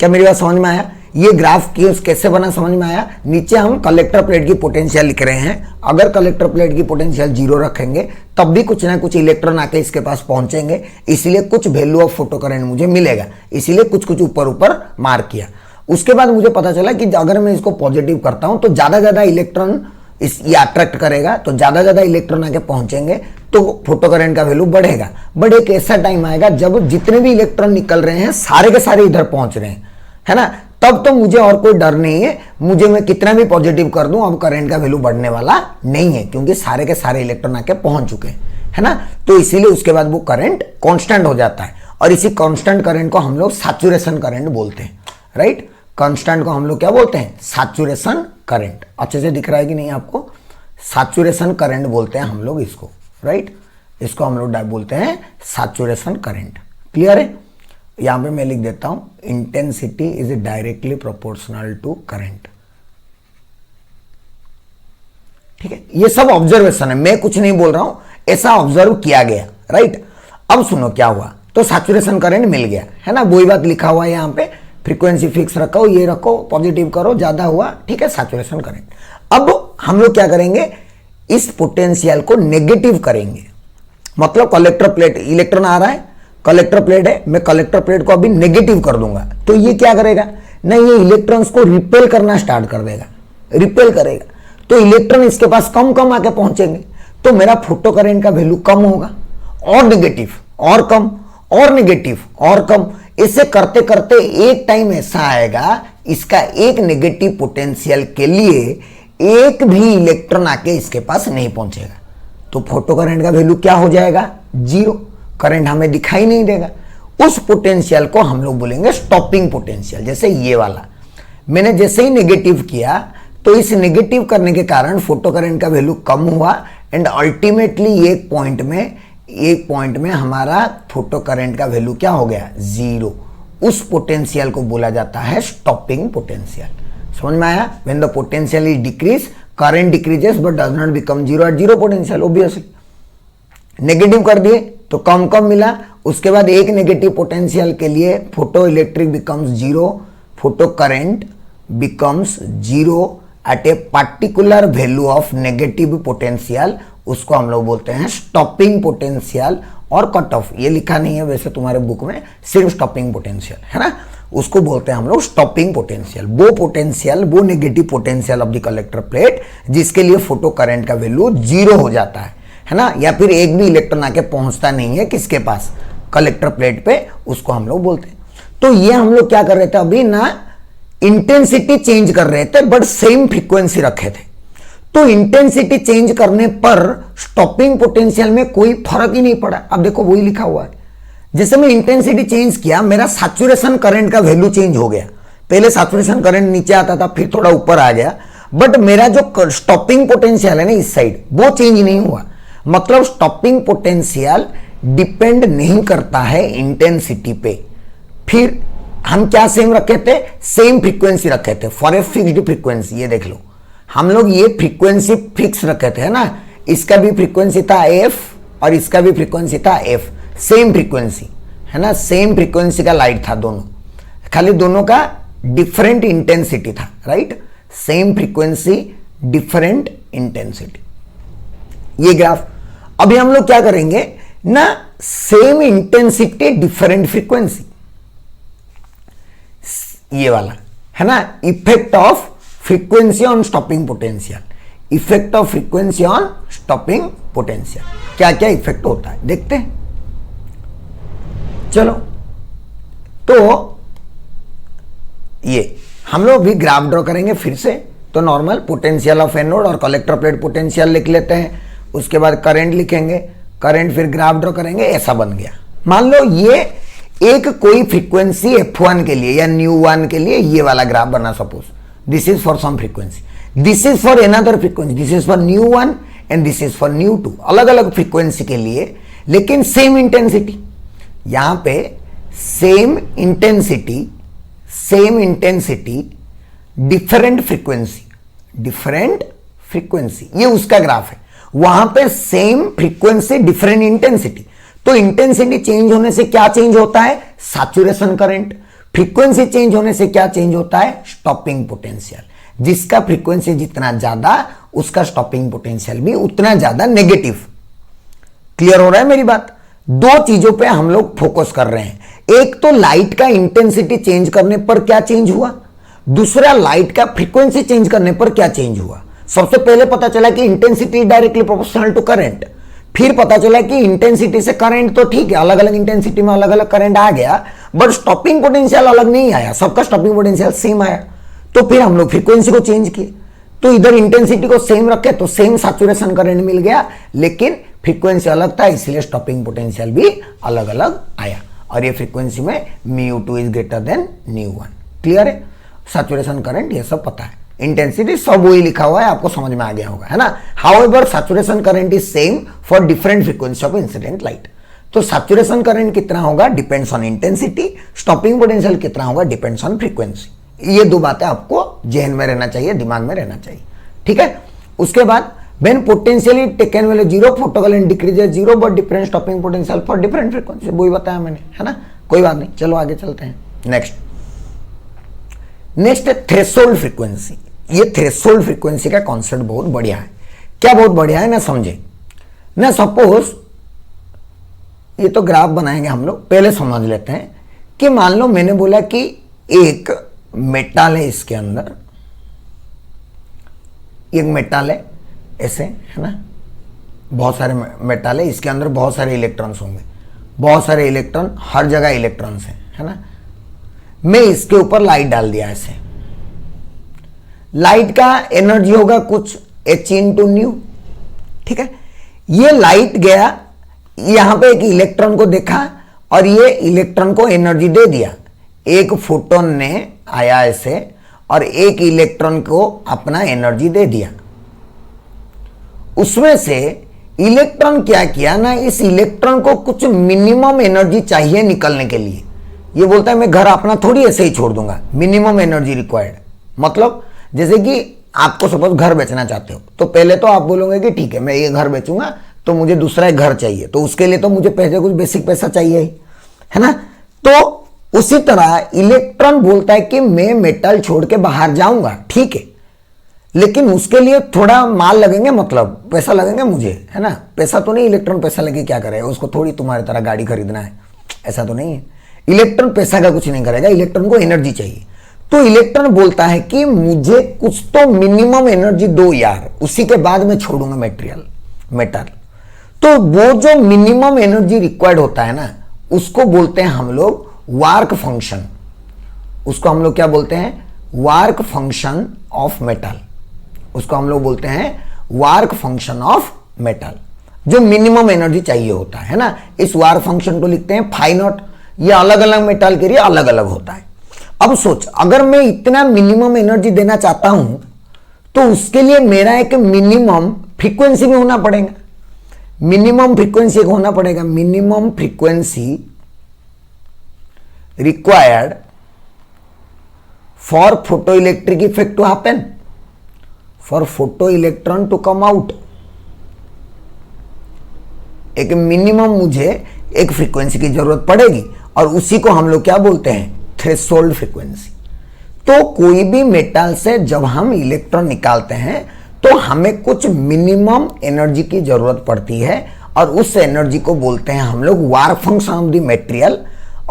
क्या मेरी बात समझ में आया? ये ग्राफ कैसे बना समझ में आया? नीचे हम कलेक्टर प्लेट की पोटेंशियल लिख रहे हैं, अगर कलेक्टर प्लेट की पोटेंशियल जीरो रखेंगे तब भी कुछ ना कुछ इलेक्ट्रॉन आके इसके पास पहुंचेंगे, इसलिए कुछ वैल्यू ऑफ फोटो करंट मुझे मिलेगा, इसीलिए कुछ कुछ ऊपर ऊपर मार्क किया। उसके बाद मुझे पता चला कि अगर मैं इसको पॉजिटिव करता हूं तो ज्यादा इलेक्ट्रॉन ये अट्रैक्ट करेगा, तो ज्यादा इलेक्ट्रॉन आके पहुंचेंगे तो फोटो करंट का वैल्यू बढ़ेगा। बट एक ऐसा टाइम आएगा जब जितने भी इलेक्ट्रॉन निकल रहे हैं सारे के सारे इधर पहुंच रहे हैं, है ना, तब तो मुझे और कोई डर नहीं है, मुझे मैं कितना भी पॉजिटिव कर दूं अब करंट का वैल्यू बढ़ने वाला नहीं है, क्योंकि सारे के सारे इलेक्ट्रॉन आके पहुंच चुके हैं, है ना। तो इसीलिए उसके बाद वो करंट कांस्टेंट हो जाता है, और इसी कांस्टेंट करंट को हम लोग सैचुरेशन करंट बोलते हैं, राइट। कांस्टेंट को हम लोग क्या बोलते हैं, सैचुरेशन करंट। अच्छे से दिख रहा है कि नहीं आपको? सैचुरेशन करंट बोलते हैं हम लोग इसको, राइट। इसको हम लोग बोलते हैं सैचुरेशन करंट। क्लियर है? यहां पे मैं लिख देता हूं, intensity is directly proportional to current. ठीक है, ये सब ऑब्जर्वेशन है, मैं कुछ नहीं बोल रहा हूं, ऐसा ऑब्जर्व किया गया, राइट। अब सुनो क्या हुआ, तो सैचुरेशन करंट मिल गया, है ना, वही बात लिखा हुआ है यहां पे, फ्रीक्वेंसी फिक्स रखो, ये रखो, पॉजिटिव करो, ज्यादा हुआ, ठीक है, सैचुरेशन करंट। अब हम लोग क्या करेंगे, इस पोटेंशियल को नेगेटिव करेंगे, मतलब कलेक्टर प्लेट, इलेक्ट्रॉन आ रहा है, कलेक्टर प्लेट है, मैं कलेक्टर प्लेट को अभी नेगेटिव कर दूंगा, तो ये क्या करेगा, नहीं, ये इलेक्ट्रॉन्स को रिपेल करना स्टार्ट कर देगा, रिपेल करेगा, तो इलेक्ट्रॉन इसके पास कम कम आके पहुंचेंगे, तो मेरा फोटो करंट का वैल्यू कम होगा, और नेगेटिव और कम, और नेगेटिव और कम, इसे करते करते एक टाइम ऐसा आएगा इसका एक नेगेटिव पोटेंशियल के लिए एक भी इलेक्ट्रॉन आके इसके पास नहीं पहुंचेगा, तो फोटो करंट का वैल्यू क्या हो जाएगा, जीरो, करंट हमें दिखाई नहीं देगा। उस पोटेंशियल को हम लोग बोलेंगे स्टॉपिंग पोटेंशियल। जैसे ये वाला मैंने जैसे ही नेगेटिव किया तो इस नेगेटिव करने के कारण फोटो करंट का वैल्यू कम हुआ, एंड अल्टीमेटली एक पॉइंट में हमारा फोटो करंट का वैल्यू क्या हो गया, जीरो। उस पोटेंशियल को बोला जाता है स्टॉपिंग पोटेंशियल। समझ में आया? When the potential is decrease, current decreases but does not become zero at zero potential. Obviously negative कर दिए तो कम कम मिला, उसके बाद एक नेगेटिव पोटेंशियल के लिए photo electric becomes zero, photo current becomes zero at a particular value of negative potential, उसको हम लोग बोलते हैं स्टॉपिंग पोटेंशियल और कट ऑफ। ये लिखा नहीं है वैसे तुम्हारे बुक में, सिर्फ स्टॉपिंग पोटेंशियल है ना, उसको बोलते हैं हम लोग स्टॉपिंग पोटेंशियल। वो पोटेंशियल, वो negative potential of the collector plate जिसके लिए फोटो करंट का वैल्यू जीरो हो जाता है ना, या फिर एक भी इलेक्ट्रॉन आके पहुंचता नहीं है किसके पास, कलेक्टर प्लेट पे, उसको हम लोग बोलते हैं। तो ये हम लोग क्या कर रहे थे अभी ना, इंटेंसिटी चेंज कर रहे थे बट सेम फ्रीक्वेंसी रखे थे। तो इंटेंसिटी चेंज करने पर स्टॉपिंग पोटेंशियल में कोई फर्क ही नहीं पड़ा। अब देखो वही लिखा हुआ है, जैसे मैं इंटेंसिटी चेंज किया, मेरा सैचुरेशन करंट का वैल्यू चेंज हो गया। पहले सैचुरेशन करंट नीचे आता था, फिर थोड़ा ऊपर आ गया, बट मेरा जो स्टॉपिंग पोटेंशियल है ना इस साइड, वो चेंज नहीं हुआ। मतलब स्टॉपिंग पोटेंशियल डिपेंड नहीं करता है इंटेंसिटी पे। फिर हम क्या सेम रखे थे, सेम फ्रीक्वेंसी रखे थे फॉर ए फिक्स्ड फ्रीक्वेंसी। ये देख लो, हम लोग ये फ्रीक्वेंसी फिक्स रखे थे ना, इसका भी फ्रीक्वेंसी था एफ और इसका भी फ्रीक्वेंसी था एफ, सेम फ्रीक्वेंसी है ना, सेम फ्रीक्वेंसी का लाइट था दोनों, खाली दोनों का डिफरेंट इंटेंसिटी था, right. Same frequency different intensity, ये ग्राफ। अभी हम लोग क्या करेंगे ना, सेम इंटेंसिटी डिफरेंट फ्रीक्वेंसी, ये वाला है ना, effect of frequency on stopping potential, effect of frequency on stopping potential, क्या क्या इफेक्ट होता है देखते हैं। चलो, तो ये हम लोग भी ग्राफ ड्रॉ करेंगे फिर से। तो नॉर्मल पोटेंशियल ऑफ एनोड और कलेक्टर प्लेट पोटेंशियल लिख लेते हैं, उसके बाद करंट लिखेंगे, करंट फिर ग्राफ ड्रॉ करेंगे, ऐसा बन गया। मान लो ये एक कोई फ्रीक्वेंसी f1 के लिए या न्यू1 के लिए ये वाला ग्राफ बना, suppose this is for some frequency, this is for another frequency, this is for nu one and this is for nu two, अलग अलग फ्रीक्वेंसी के लिए लेकिन सेम इंटेंसिटी। यहां पे सेम इंटेंसिटी डिफरेंट फ्रीक्वेंसी, ये उसका ग्राफ है। वहां पे सेम फ्रीक्वेंसी डिफरेंट इंटेंसिटी, तो इंटेंसिटी चेंज होने से क्या चेंज होता है, सैचुरेशन करंट। फ्रीक्वेंसी चेंज होने से क्या चेंज होता है, स्टॉपिंग पोटेंशियल। जिसका फ्रीक्वेंसी जितना ज्यादा उसका स्टॉपिंग पोटेंशियल भी उतना ज्यादा नेगेटिव। क्लियर हो रहा है मेरी बात। दो चीजों पे हम लोग फोकस कर रहे हैं, एक तो लाइट का इंटेंसिटी चेंज करने पर क्या चेंज हुआ, दूसरा लाइट का फ्रीक्वेंसी चेंज करने पर क्या चेंज हुआ। सबसे पहले पता चला कि intensity directly proportional to current, फिर पता चला कि इंटेंसिटी से करंट तो ठीक है, अलग अलग इंटेंसिटी में अलग अलग करंट आ गया, बट स्टॉपिंग पोटेंशियल अलग नहीं आया, सबका स्टॉपिंग पोटेंशियल सेम आया। तो फिर हम लोग फ्रीक्वेंसी को चेंज किए, तो इधर इंटेंसिटी को सेम रखे तो सेम सैचुरेशन करंट मिल गया, लेकिन फ्रीक्वेंसी अलग था इसलिए स्टॉपिंग पोटेंशियल भी अलग अलग आया। और ये फ्रीक्वेंसी में μ2 इज ग्रेटर देन μ1। क्लियर है, सैचुरेशन करंट ये सब पता है, इंटेंसिटी सब वही लिखा हुआ है, आपको समझ में आ गया होगा, है ना। However saturation current is same for different frequency of incident light. तो सैचुरेशन करंट कितना होगा, depends on intensity, stopping potential कितना होगा, डिपेंड्स ऑन फ्रीक्वेंसी। ये दो बातें आपको जहन में रहना चाहिए, दिमाग में रहना चाहिए, ठीक है। उसके बाद when potentially taken value 0, photocurrent decreases 0 but different stopping potential for different frequency, वही बताया मैंने, है ना। कोई बात नहीं, चलो आगे चलते हैं। नेक्स्ट है थ्रेशोल्ड फ्रीक्वेंसी। ये थ्रेशोल्ड फ्रीक्वेंसी का कॉन्सेप्ट बहुत बढ़िया है। क्या बहुत बढ़िया है ना, समझे ना। सपोज ये तो ग्राफ बनाएंगे हम लोग, पहले समझ लेते हैं कि मान लो मैंने बोला कि एक मेटल है, इसके अंदर एक मेटल है ऐसे, है ना, बहुत सारे मेटल है, इसके अंदर बहुत सारे इलेक्ट्रॉन्स होंगे, बहुत सारे इलेक्ट्रॉन, हर जगह इलेक्ट्रॉन्स हैं, है ना। मैं इसके ऊपर लाइट डाल दिया ऐसे, लाइट का एनर्जी होगा कुछ h इंटू न्यू, ठीक है। ये लाइट गया यहां पे एक इलेक्ट्रॉन को देखा और ये इलेक्ट्रॉन को एनर्जी दे दिया। एक फोटोन ने आया ऐसे और एक इलेक्ट्रॉन को अपना एनर्जी दे दिया। उसमें से इलेक्ट्रॉन क्या किया ना, इस इलेक्ट्रॉन को कुछ मिनिमम एनर्जी चाहिए निकलने के लिए। ये बोलता है मैं घर अपना थोड़ी ऐसे ही छोड़ दूंगा, मिनिमम एनर्जी रिक्वायर्ड। मतलब जैसे कि आपको सपोज घर बेचना चाहते हो, तो पहले तो आप बोलोगे कि ठीक है मैं ये घर बेचूंगा तो मुझे दूसरा एक घर चाहिए, तो उसके लिए तो मुझे पहले कुछ बेसिक पैसा चाहिए ही, है ना। तो उसी तरह इलेक्ट्रॉन बोलता है कि मैं मेटल छोड़ के बाहर जाऊंगा, ठीक है, लेकिन उसके लिए थोड़ा माल लगेंगे, मतलब पैसा लगेंगे मुझे, है ना। पैसा तो नहीं, इलेक्ट्रॉन पैसा लगे क्या करेगा, उसको थोड़ी तुम्हारी तरह गाड़ी खरीदना है, ऐसा तो नहीं है। इलेक्ट्रॉन पैसा का कुछ नहीं करेगा, इलेक्ट्रॉन को एनर्जी चाहिए। तो इलेक्ट्रॉन बोलता है कि मुझे कुछ तो मिनिमम एनर्जी दो यार, उसी के बाद मैं छोड़ूंगा मेटल। तो वो जो मिनिमम एनर्जी रिक्वायर्ड होता है ना, उसको बोलते हैं हम लोग वर्क फंक्शन। उसको हम लोग क्या बोलते हैं, वर्क फंक्शन ऑफ मेटल। उसको हम लोग बोलते हैं वर्क फंक्शन ऑफ मेटल। जो मिनिमम एनर्जी चाहिए होता है ना। इस वार फंक्शन को लिखते हैं फाई नॉट। ये अलग अलग मेटल के लिए अलग अलग होता है। अब सोच, अगर मैं इतना मिनिमम एनर्जी देना चाहता हूं तो उसके लिए मेरा एक मिनिमम फ्रीक्वेंसी भी होना पड़ेगा। मिनिमम फ्रीक्वेंसी होना पड़ेगा, minimum frequency required for photo electric effect to happen, for photo electron to come out. एक मिनिमम मुझे एक फ्रीक्वेंसी की जरूरत पड़ेगी और उसी को हम लोग क्या बोलते हैं, थ्रेशोल्ड फ्रीक्वेंसी। तो कोई भी मेटल से जब हम इलेक्ट्रॉन निकालते हैं तो हमें कुछ मिनिमम एनर्जी की जरूरत पड़ती है और उस एनर्जी को बोलते हैं हम लोग work function of the material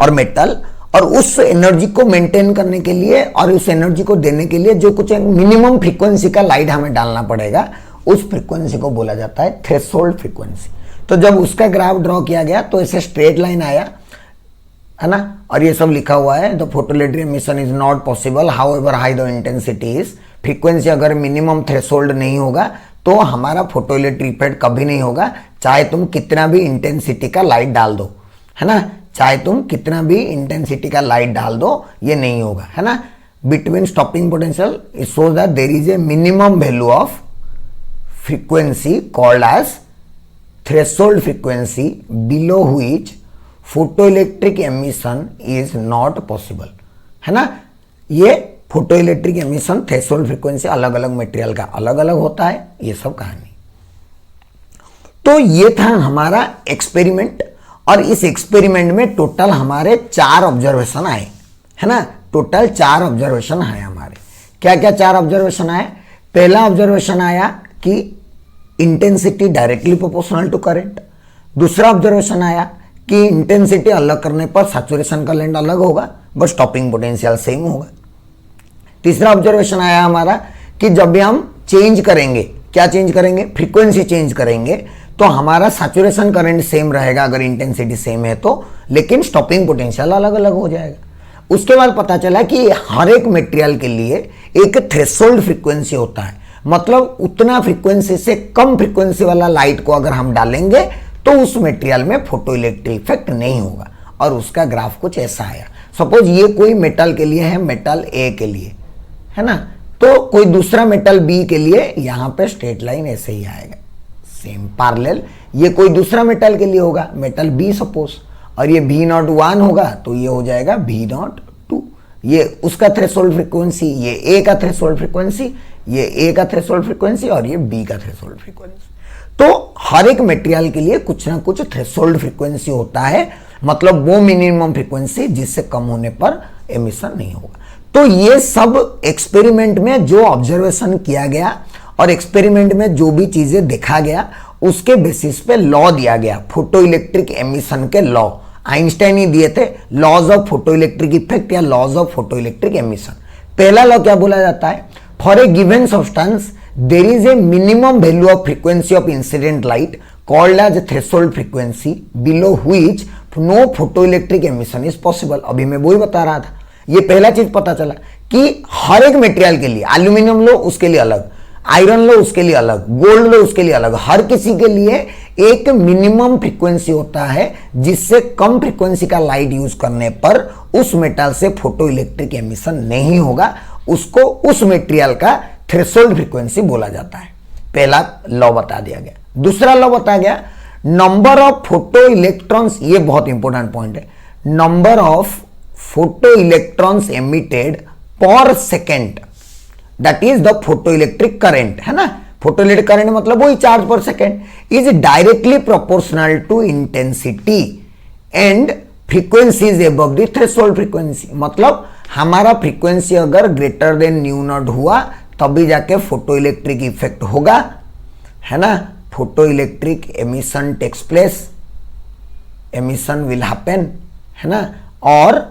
और मेटल। और उस एनर्जी को मेंटेन करने के लिए और उस एनर्जी को देने के लिए जो कुछ मिनिमम फ्रीक्वेंसी का लाइट हमें डालना पड़ेगा, उस फ्रीक्वेंसी को बोला जाता है थ्रेशोल्ड फ्रीक्वेंसी। तो जब उसका ग्राफ ड्रॉ किया गया तो ऐसे स्ट्रेट लाइन आया है ना, और ये सब लिखा हुआ है, the photoelectric emission is not possible however high the intensity is. Frequency अगर मिनिमम थ्रेशोल्ड नहीं होगा तो हमारा फोटोइलेक्ट्रिक इफेक्ट कभी नहीं होगा, चाहे तुम कितना भी इंटेंसिटी का लाइट डाल दो, है ना, चाहे तुम कितना भी इंटेंसिटी का लाइट डाल दो, ये नहीं होगा, है ना। Between stopping potential it shows that there is a minimum value of frequency called as threshold frequency below which photoelectric emission is not possible, है ना। ये फोटोइलेक्ट्रिक एमिशन थ्रेशोल्ड फ्रीक्वेंसी अलग अलग मटेरियल का अलग अलग होता है, ये सब कहानी। तो ये था हमारा एक्सपेरिमेंट और इस एक्सपेरिमेंट में टोटल हमारे 4 ऑब्जर्वेशन आए, है ना। टोटल 4 ऑब्जर्वेशन आए हमारे। क्या क्या 4 ऑब्जर्वेशन आए? पहला ऑब्जर्वेशन आया कि intensity directly proportional to current. दूसरा ऑब्जर्वेशन आया कि इंटेंसिटी अलग करने पर सैचुरेशन का लेंथ अलग होगा बट स्टॉपिंग पोटेंशियल सेम होगा। तीसरा ऑब्जर्वेशन आया हमारा कि जब भी हम चेंज करेंगे, क्या चेंज करेंगे, फ्रीक्वेंसी चेंज करेंगे, तो हमारा सैचुरेशन करंट सेम रहेगा अगर इंटेंसिटी सेम है तो, लेकिन स्टॉपिंग पोटेंशियल अलग अलग हो जाएगा। उसके बाद पता चला कि हर एक मटेरियल के लिए एक थ्रेशोल्ड फ्रीक्वेंसी होता है, मतलब उतना फ्रीक्वेंसी से कम फ्रीक्वेंसी वाला लाइट को अगर हम डालेंगे तो उस मटेरियल में फोटो इलेक्ट्रिक इफेक्ट नहीं होगा। और उसका ग्राफ कुछ ऐसा आया। सपोज ये कोई मेटल के लिए है, मेटल ए के लिए, है ना, तो कोई दूसरा मेटल बी के लिए यहां पे स्ट्रेट लाइन ऐसे ही आएगा, सेम पैरेलल। ये कोई दूसरा मेटल के लिए होगा, मेटल बी सपोज, और ये V01 होगा तो ये हो जाएगा V02। ये उसका थ्रेशोल्ड फ्रीक्वेंसी, ये ए का थ्रेशोल्ड फ्रीक्वेंसी, ये ए का थ्रेशोल्ड फ्रीक्वेंसी और ये बी का थ्रेशोल्ड फ्रीक्वेंसी। तो हर एक मटेरियल के लिए कुछ ना कुछ थ्रेशोल्ड फ्रीक्वेंसी होता है, मतलब वो मिनिमम फ्रीक्वेंसी जिससे कम होने पर एमिशन नहीं होगा। तो ये सब एक्सपेरिमेंट में जो ऑब्जर्वेशन किया गया और एक्सपेरिमेंट में जो भी चीजें देखा गया उसके बेसिस पे लॉ दिया गया, फोटो इलेक्ट्रिक एमिशन के लॉ। आइंस्टाइन ही दिए थे, laws of photo electric effect या laws of photo electric emission. पहला लॉ क्या बोला जाता है, for a given substance there is a minimum value of frequency of incident light called as threshold frequency below which no photo electric emission is possible. अभी मैं वही बता रहा था, ये पहला चीज पता चला कि हर एक मटेरियल के लिए, एल्यूमिनियम लो उसके लिए अलग, आयरन लो उसके लिए अलग, गोल्ड लो उसके लिए अलग, हर किसी के लिए एक मिनिमम फ्रीक्वेंसी होता है जिससे कम फ्रीक्वेंसी का लाइट यूज करने पर उस मेटल से फोटो इलेक्ट्रिक एमिशन नहीं होगा, उसको उस मटेरियल का थ्रेशोल्ड फ्रीक्वेंसी बोला जाता है। पहला लॉ बता दिया गया। दूसरा लॉ बता गया नंबर ऑफ फोटो इलेक्ट्रॉन्स, ये बहुत इंपॉर्टेंट पॉइंट है, number of photo electrons emitted per second, that is the photo electric current, है ना। फोटो इलेक्ट्रिक करंट मतलब वही charge per second, is directly proportional to intensity and frequency is above the threshold frequency. मतलब हमारा frequency अगर greater than new not हुआ तभी जाके फोटो इलेक्ट्रिक इफेक्ट होगा, है ना। Photo electric emission takes place, emission will happen, है ना। और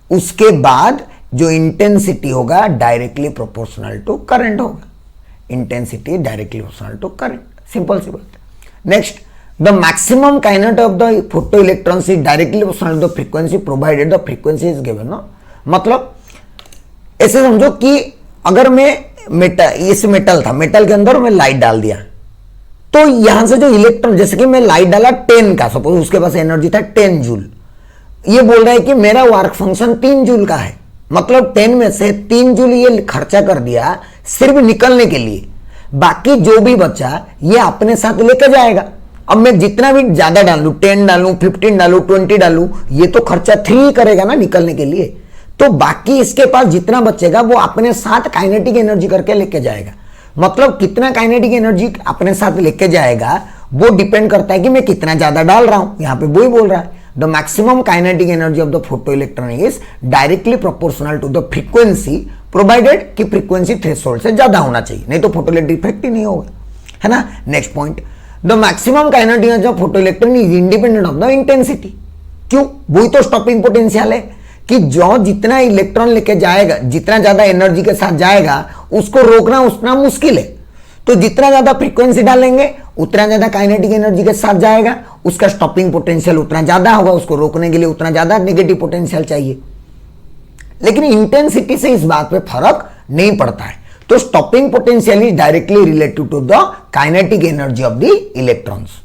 उसके बाद जो इंटेंसिटी होगा डायरेक्टली प्रोपोर्शनल टू करंट होगा, intensity directly proportional to current, simple सी बात। Next, the maximum kinetic of the photo electrons is directly proportional to the frequency provided the frequency is given, no. मतलब ऐसे समझो कि अगर मैं इस मेटल था, मेटल के अंदर मैं लाइट डाल दिया, तो यहां से जो इलेक्ट्रॉन, जैसे कि मैं लाइट डाला 10 का, सपोज उसके पास एनर्जी था 10 जूल, ये बोल रहा है कि मेरा वर्क फंक्शन 3 जूल का है, मतलब 10 में से 3 जूल ये खर्चा कर दिया सिर्फ निकलने के लिए, बाकी जो भी बचा ये अपने साथ लेकर जाएगा। अब मैं जितना भी ज्यादा डालूं, 10 डालूं, 15 डालूं, 20 डालूं, ये तो खर्चा 3 करेगा ना निकलने के लिए, तो बाकी इसके पास जितना बचेगा वो अपने साथ काइनेटिक एनर्जी करके लेके जाएगा। मतलब कितना काइनेटिक एनर्जी अपने साथ लेके जाएगा वो डिपेंड करता है कि मैं कितना ज्यादा डाल रहा हूं। यहां पे वो ही बोल रहा है the maximum kinetic energy of the photo electron is directly proportional to the frequency, provided कि फ्रीक्वेंसी थ्रेशोल्ड से ज्यादा होना चाहिए, नहीं तो फोटो इलेक्ट्रिक इफेक्ट ही नहीं होगा, है ना। Next point, the maximum kinetic energy of photo electron is independent of the intensity. क्यों? वही तो स्टॉपिंग पोटेंशियल है कि जो जितना इलेक्ट्रॉन लेके जाएगा, जितना ज्यादा एनर्जी के साथ जाएगा उसको रोकना उतना मुश्किल है, तो जितना ज्यादा फ्रीक्वेंसी डालेंगे उतना ज्यादा काइनेटिक एनर्जी के साथ जाएगा, उसका स्टॉपिंग पोटेंशियल उतना ज्यादा होगा, उसको रोकने के लिए उतना ज्यादा नेगेटिव पोटेंशियल चाहिए। लेकिन इंटेंसिटी से इस बात पे फर्क नहीं पड़ता है, तो stopping potential is directly related to the kinetic energy of the electrons.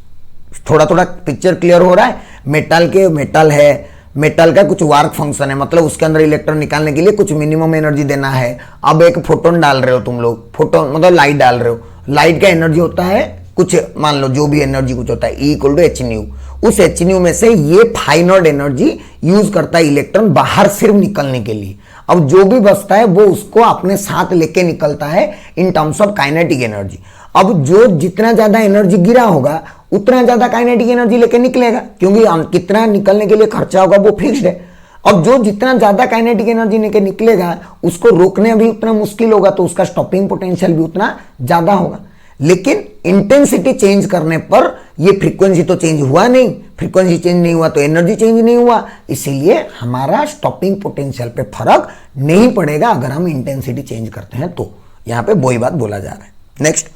थोड़ा थोड़ा पिक्चर क्लियर हो रहा है। मेटल है, मेटल का कुछ वर्क फंक्शन है, मतलब उसके अंदर इलेक्ट्रॉन निकालने के लिए कुछ मिनिमम एनर्जी देना है। अब एक फोटोन डाल रहे हो तुम लोग, फोटोन मतलब लाइट डाल रहे हो, लाइट का एनर्जी होता है कुछ, मान लो जो भी एनर्जी कुछ होता है E = h/nu, उस h/nu में से ये फाइनोड एनर्जी यूज करता है इलेक्ट्रॉन बाहर सिर्फ निकलने के लिए। अब जो भी बचता है वो उसको अपने साथ लेके निकलता है in terms of kinetic energy. अब जो जितना ज्यादा एनर्जी गिरा होगा उतना ज्यादा काइनेटिक एनर्जी लेके निकलेगा, क्योंकि कितना निकलने के लिए खर्चा होगा वो फिक्स्ड है। अब जो जितना ज्यादा काइनेटिक एनर्जी लेके निकलेगा उसको रोकने भी उतना मुश्किल होगा, तो उसका स्टॉपिंग पोटेंशियल भी उतना ज्यादा होगा। लेकिन इंटेंसिटी चेंज करने पर ये फ्रीक्वेंसी तो चेंज हुआ नहीं, फ्रीक्वेंसी चेंज नहीं हुआ तो एनर्जी चेंज नहीं हुआ, इसीलिए हमारा स्टॉपिंग पोटेंशियल पे फर्क नहीं पड़ेगा अगर हम इंटेंसिटी चेंज करते हैं तो। यहां पे वही बात बोला जा रहा है। Next,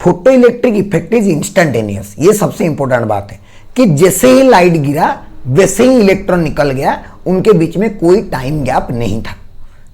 photo electric effect is instantaneous. ये सबसे इंपॉर्टेंट बात है कि जैसे ही लाइट गिरा वैसे ही इलेक्ट्रॉन निकल गया, उनके बीच में कोई टाइम गैप नहीं था।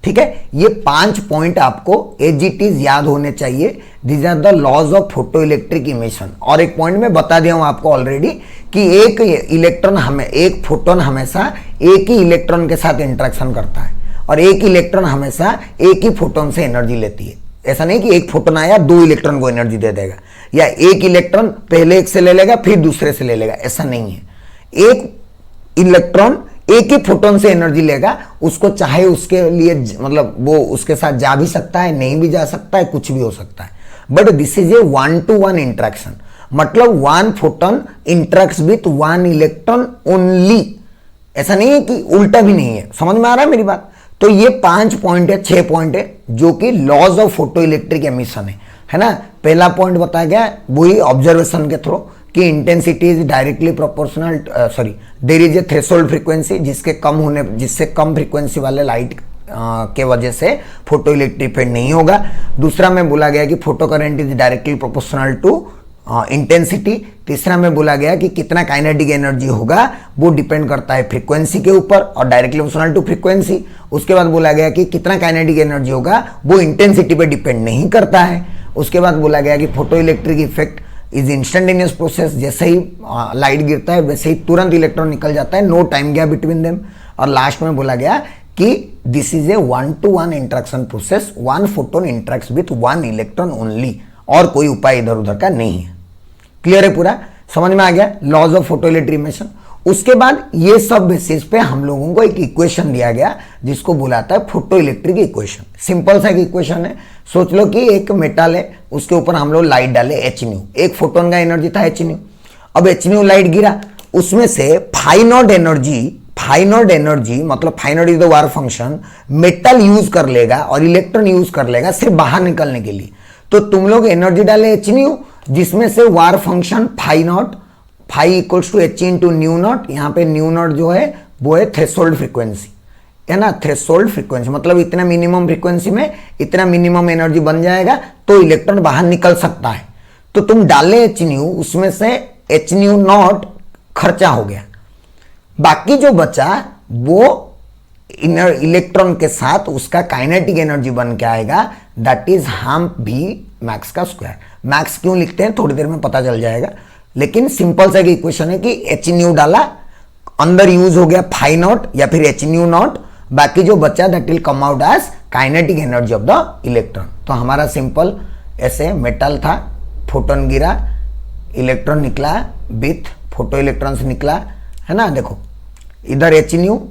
ठीक है, ये 5 पॉइंट आपको एज इट इज याद होने चाहिए। These are the laws of photo electric emission. और एक पॉइंट में बता दिया हूं आपको ऑलरेडी कि एक इलेक्ट्रॉन एक फोटोन हमेशा एक ही इलेक्ट्रॉन के साथ इंटरेक्शन करता है और एक इलेक्ट्रॉन हमेशा एक ही फोटोन से एनर्जी लेती है। ऐसा नहीं कि एक फोटोन आया 2 इलेक्ट्रॉन को एनर्जी दे देगा, या एक इलेक्ट्रॉन पहले एक से ले लेगा फिर दूसरे से ले लेगा, ऐसा नहीं है। एक इलेक्ट्रॉन एक ही फोटोन से एनर्जी लेगा, उसको चाहे उसके लिए मतलब वो उसके साथ जा भी सकता है, नहीं भी जा सकता है, कुछ भी हो सकता है, but this is a 1-to-1 interaction. मतलब 1 photon interacts with 1 electron only, ऐसा नहीं है कि उल्टा भी नहीं है। समझ में आ रहा है मेरी बात? तो ये 5 पॉइंट है, 6 पॉइंट है जो कि laws of photo electric emission है ना। पहला पॉइंट बताया गया वही ऑब्जर्वेशन के थ्रू कि intensity is directly proportional, there is a threshold frequency, जिससे कम फ्रीक्वेंसी वाले लाइट के वजह से फोटो इलेक्ट्रिक इफेक्ट नहीं होगा। दूसरा में बोला गया कि photo current is directly proportional to intensity. तीसरा में बोला गया कि कितना काइनेटिक एनर्जी होगा वो डिपेंड करता है फ्रीक्वेंसी के ऊपर और डायरेक्टली प्रोपोर्शनल टू फ्रीक्वेंसी। उसके बाद बोला गया कि कितना काइनेटिक एनर्जी होगा वो इंटेंसिटी पे डिपेंड नहीं करता है। उसके बाद बोला गया कि photo electric effect is instantaneous process, जैसे ही लाइट गिरता है वैसे ही तुरंत इलेक्ट्रॉन निकल जाता है, no time gap between them. और लास्ट में बोला गया कि this is a 1-to-1 interaction process, 1 photon interacts with 1 electron only, और कोई उपाय इधर उधर का नहीं है। क्लियर है? पूरा समझ में आ गया laws of photo electric emission. उसके बाद ये सब बेसिस पे हम लोगों को एक इक्वेशन दिया गया जिसको बुलाता है फोटो इलेक्ट्रिक इक्वेशन। सिंपल सा एक इक्वेशन है। सोच लो कि एक मेटल है, उसके ऊपर हम लोग लाइट डाले h/nu, एक फोटोन का एनर्जी था h/nu। अब h/nu लाइट गिरा, उसमें से फाइनोड एनर्जी मतलब phi naught is the work function, metal use कर लेगा और इलेक्ट्रॉन यूज कर लेगा सिर्फ बाहर निकलने के लिए। तो तुम लोग एनर्जी डाले h/nu, जिसमें से work function phi equals to h into nu naught. यहाँ पे न्यू नॉट जो है वो है थ्रेशोल्ड फ्रीक्वेंसी, है ना। थ्रेशोल्ड फ्रीक्वेंसी मतलब इतना मिनिमम फ्रीक्वेंसी में इतना मिनिमम एनर्जी बन जाएगा तो इलेक्ट्रॉन बाहर निकल सकता है। तो तुम डाले h/nu, उसमें से h/nu नॉट खर्चा हो गया, बाकी जो बचा वो इलेक्ट्रॉन के साथ उसका काइनेटिक एनर्जी बन के आएगा, दैट इज हम भी मैक्स का स्क्वायर। मैक्स क्यों लिखते हैं थोड़ी देर में पता चल जाएगा, लेकिन सिंपल सा इक्वेशन है कि एच न्यू डाला, अंदर यूज हो गया फाई नॉट या फिर एच न्यू नॉट, बाकी जो बचा that will come out as kinetic energy of the electron. तो हमारा सिंपल ऐसे मेटल था, फोटोन गिरा, इलेक्ट्रॉन निकला विथ फोटो इलेक्ट्रॉन से निकला, है ना। देखो इधर एच न्यू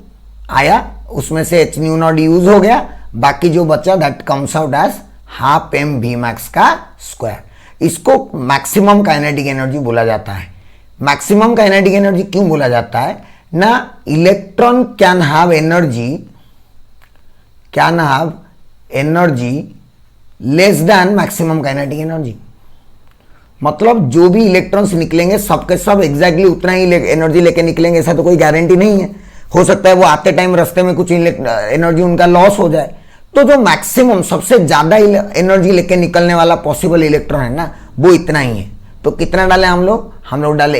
आया, उसमें से एच न्यू नॉट यूज हो गया, बाकी जो बचा that comes out as half M V max का स्क्वायर। इसको मैक्सिमम काइनेटिक एनर्जी बोला जाता है। मैक्सिमम काइनेटिक एनर्जी क्यों बोला जाता है ना, electron can have energy less than maximum kinetic energy. मतलब जो भी इलेक्ट्रॉन्स निकलेंगे सबके सब एग्जैक्टली उतना ही एनर्जी लेके निकलेंगे, ऐसा तो कोई गारंटी नहीं है। हो सकता है वो आते टाइम रास्ते में कुछ एनर्जी उनका लॉस हो जाए। तो जो मैक्सिमम सबसे ज्यादा एनर्जी लेके निकलने वाला पॉसिबल इलेक्ट्रॉन है ना, वो इतना ही है। तो कितना डाले हम लोग डाले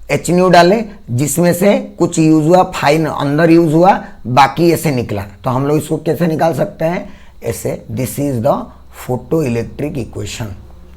एच न्यू डाले, जिसमें से कुछ यूज हुआ, फाइन अंदर यूज हुआ, बाकी ऐसे निकला। तो हम लोग इसको कैसे निकाल सकते हैं, ऐसे। This is the photo electric equation,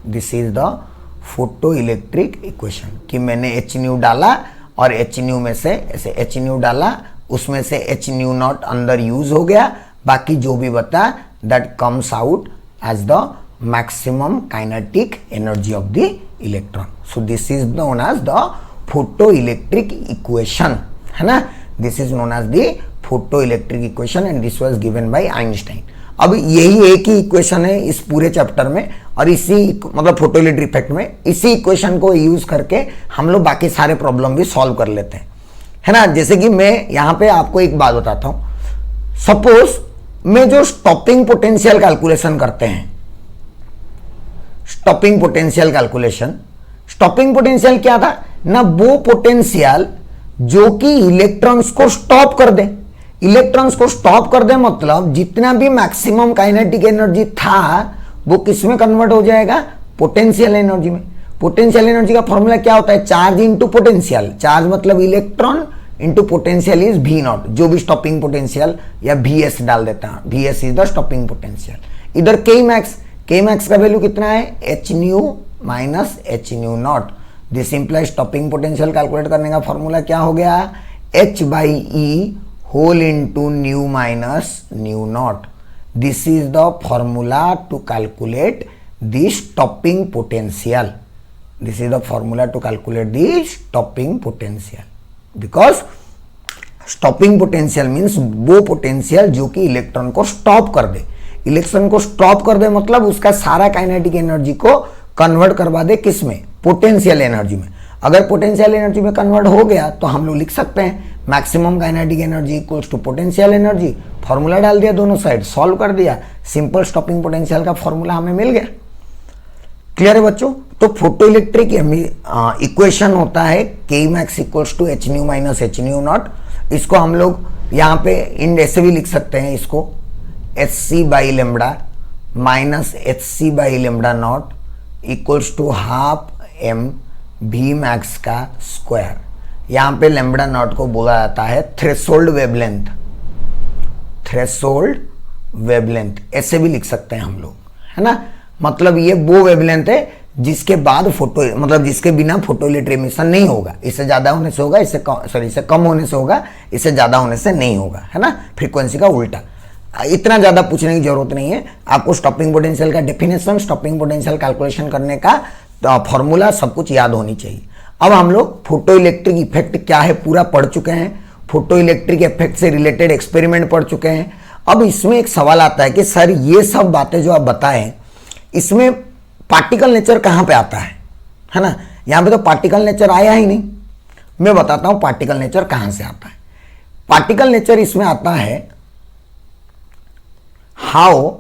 this is the photo electric equation कि मैंने एच न्यू डाला और एच न्यू में से ऐसे एच न्यू डाला, उसमें से एच न्यू नॉट अंदर यूज हो गया, बाकी जो भी बता that comes out as the maximum kinetic energy of the electron. So this is known as the photo electric equation, है ना। This is known as the photo electric equation and this was given by Einstein. अब यही एक ही equation है इस पूरे chapter में, और इसी मतलब फोटो इलेक्ट्रिक इफेक्ट में इसी इक्वेशन को यूज करके हम लोग बाकी सारे प्रॉब्लम भी सॉल्व कर लेते हैं, है ना। जैसे कि मैं यहां पे आपको एक बात बताता हूं, सपोज में जो स्टॉपिंग पोटेंशियल कैलकुलेशन करते हैं, स्टॉपिंग पोटेंशियल क्या था ना, वो पोटेंशियल जो कि इलेक्ट्रॉन्स को स्टॉप कर दे। इलेक्ट्रॉन्स को स्टॉप कर दे मतलब जितना भी मैक्सिमम काइनेटिक एनर्जी था वो किस में कन्वर्ट हो जाएगा, पोटेंशियल एनर्जी में। पोटेंशियल एनर्जी का फॉर्मूला क्या होता है, चार्ज इंटू पोटेंशियल। चार्ज मतलब electron into potential is V naught, जो भी स्टॉपिंग पोटेंशियल या वी एस डाल देता है, V S is the stopping potential. इधर के मैक्स का वैल्यू कितना है, H nu minus H nu naught. This implies stopping potential calculate करने का फॉर्मूला क्या हो गया, H by E whole into new minus nu naught. This is the formula to calculate the stopping potential. This is the formula to calculate the stopping potential, because stopping potential means वो potential जो कि electron को stop कर दे। Electron को stop कर दे मतलब उसका सारा काइनेटिक एनर्जी को कन्वर्ट करवा दे किस में, पोटेंशियल एनर्जी में। अगर पोटेंशियल एनर्जी में कन्वर्ट हो गया तो हम लोग लिख सकते हैं maximum kinetic energy equals to potential energy. Formula डाल दिया, दोनों साइड सॉल्व कर दिया, सिंपल स्टॉपिंग पोटेंशियल का फॉर्मूला हमें मिल गया। क्लियर है बच्चों। तो फोटो इलेक्ट्रिक इक्वेशन होता है K max equals to H nu minus H nu naught. इसको हम लोग यहाँ पे इन ऐसे भी लिख सकते हैं, इसको H C by lambda minus H C by lambda naught equals to half M V max का स्क्वायर। यहाँ पे लेमडा नॉट को बोला जाता है थ्रेशोल्ड वेवलेंथ। थ्रेशोल्ड वेवलेंथ ऐसे भी लिख सकते हैं हम लोग, है ना। मतलब ये वो वेवलेंथ है जिसके बाद फोटो मतलब जिसके बिना फोटो इलेक्ट्रिक एमिशन नहीं होगा। इससे ज़्यादा होने से होगा, इससे कम होने से होगा, इससे ज़्यादा होने से नहीं होगा, है ना। फ्रीक्वेंसी का उल्टा। इतना ज़्यादा पूछने की जरूरत नहीं है आपको। स्टॉपिंग पोटेंशियल का डेफिनेशन, स्टॉपिंग पोटेंशियल कैलकुलेशन करने का फॉर्मूला सब कुछ याद होनी चाहिए। अब हम लोग फोटो इलेक्ट्रिक इफेक्ट क्या है पूरा पढ़ चुके हैं, फोटो इलेक्ट्रिक इफेक्ट से रिलेटेड एक्सपेरिमेंट पढ़ चुके हैं। अब इसमें एक सवाल आता है कि सर ये सब बातें जो आप बताएं इसमें पार्टिकल नेचर कहाँ पे आता है ना। यहाँ पे तो पार्टिकल नेचर आया ही नहीं। मैं बताता हूँ पार्टिकल नेचर कहाँ से आता है। पार्टिकल नेचर इसमें आता है how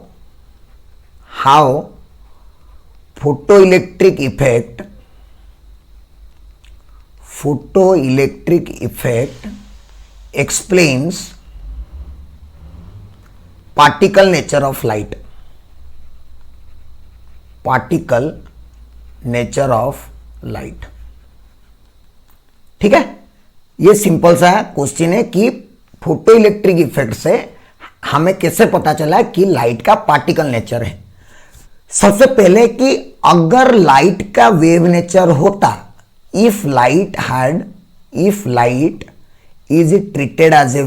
photo electric effect explains particle nature of light. Particle nature of light. ठीक है, ये सिंपल सा क्वेश्चन है कि फोटो इलेक्ट्रिक इफेक्ट से हमें कैसे पता चला कि लाइट का पार्टिकल नेचर है। सबसे पहले कि अगर लाइट का वेव नेचर होता, if light is treated as a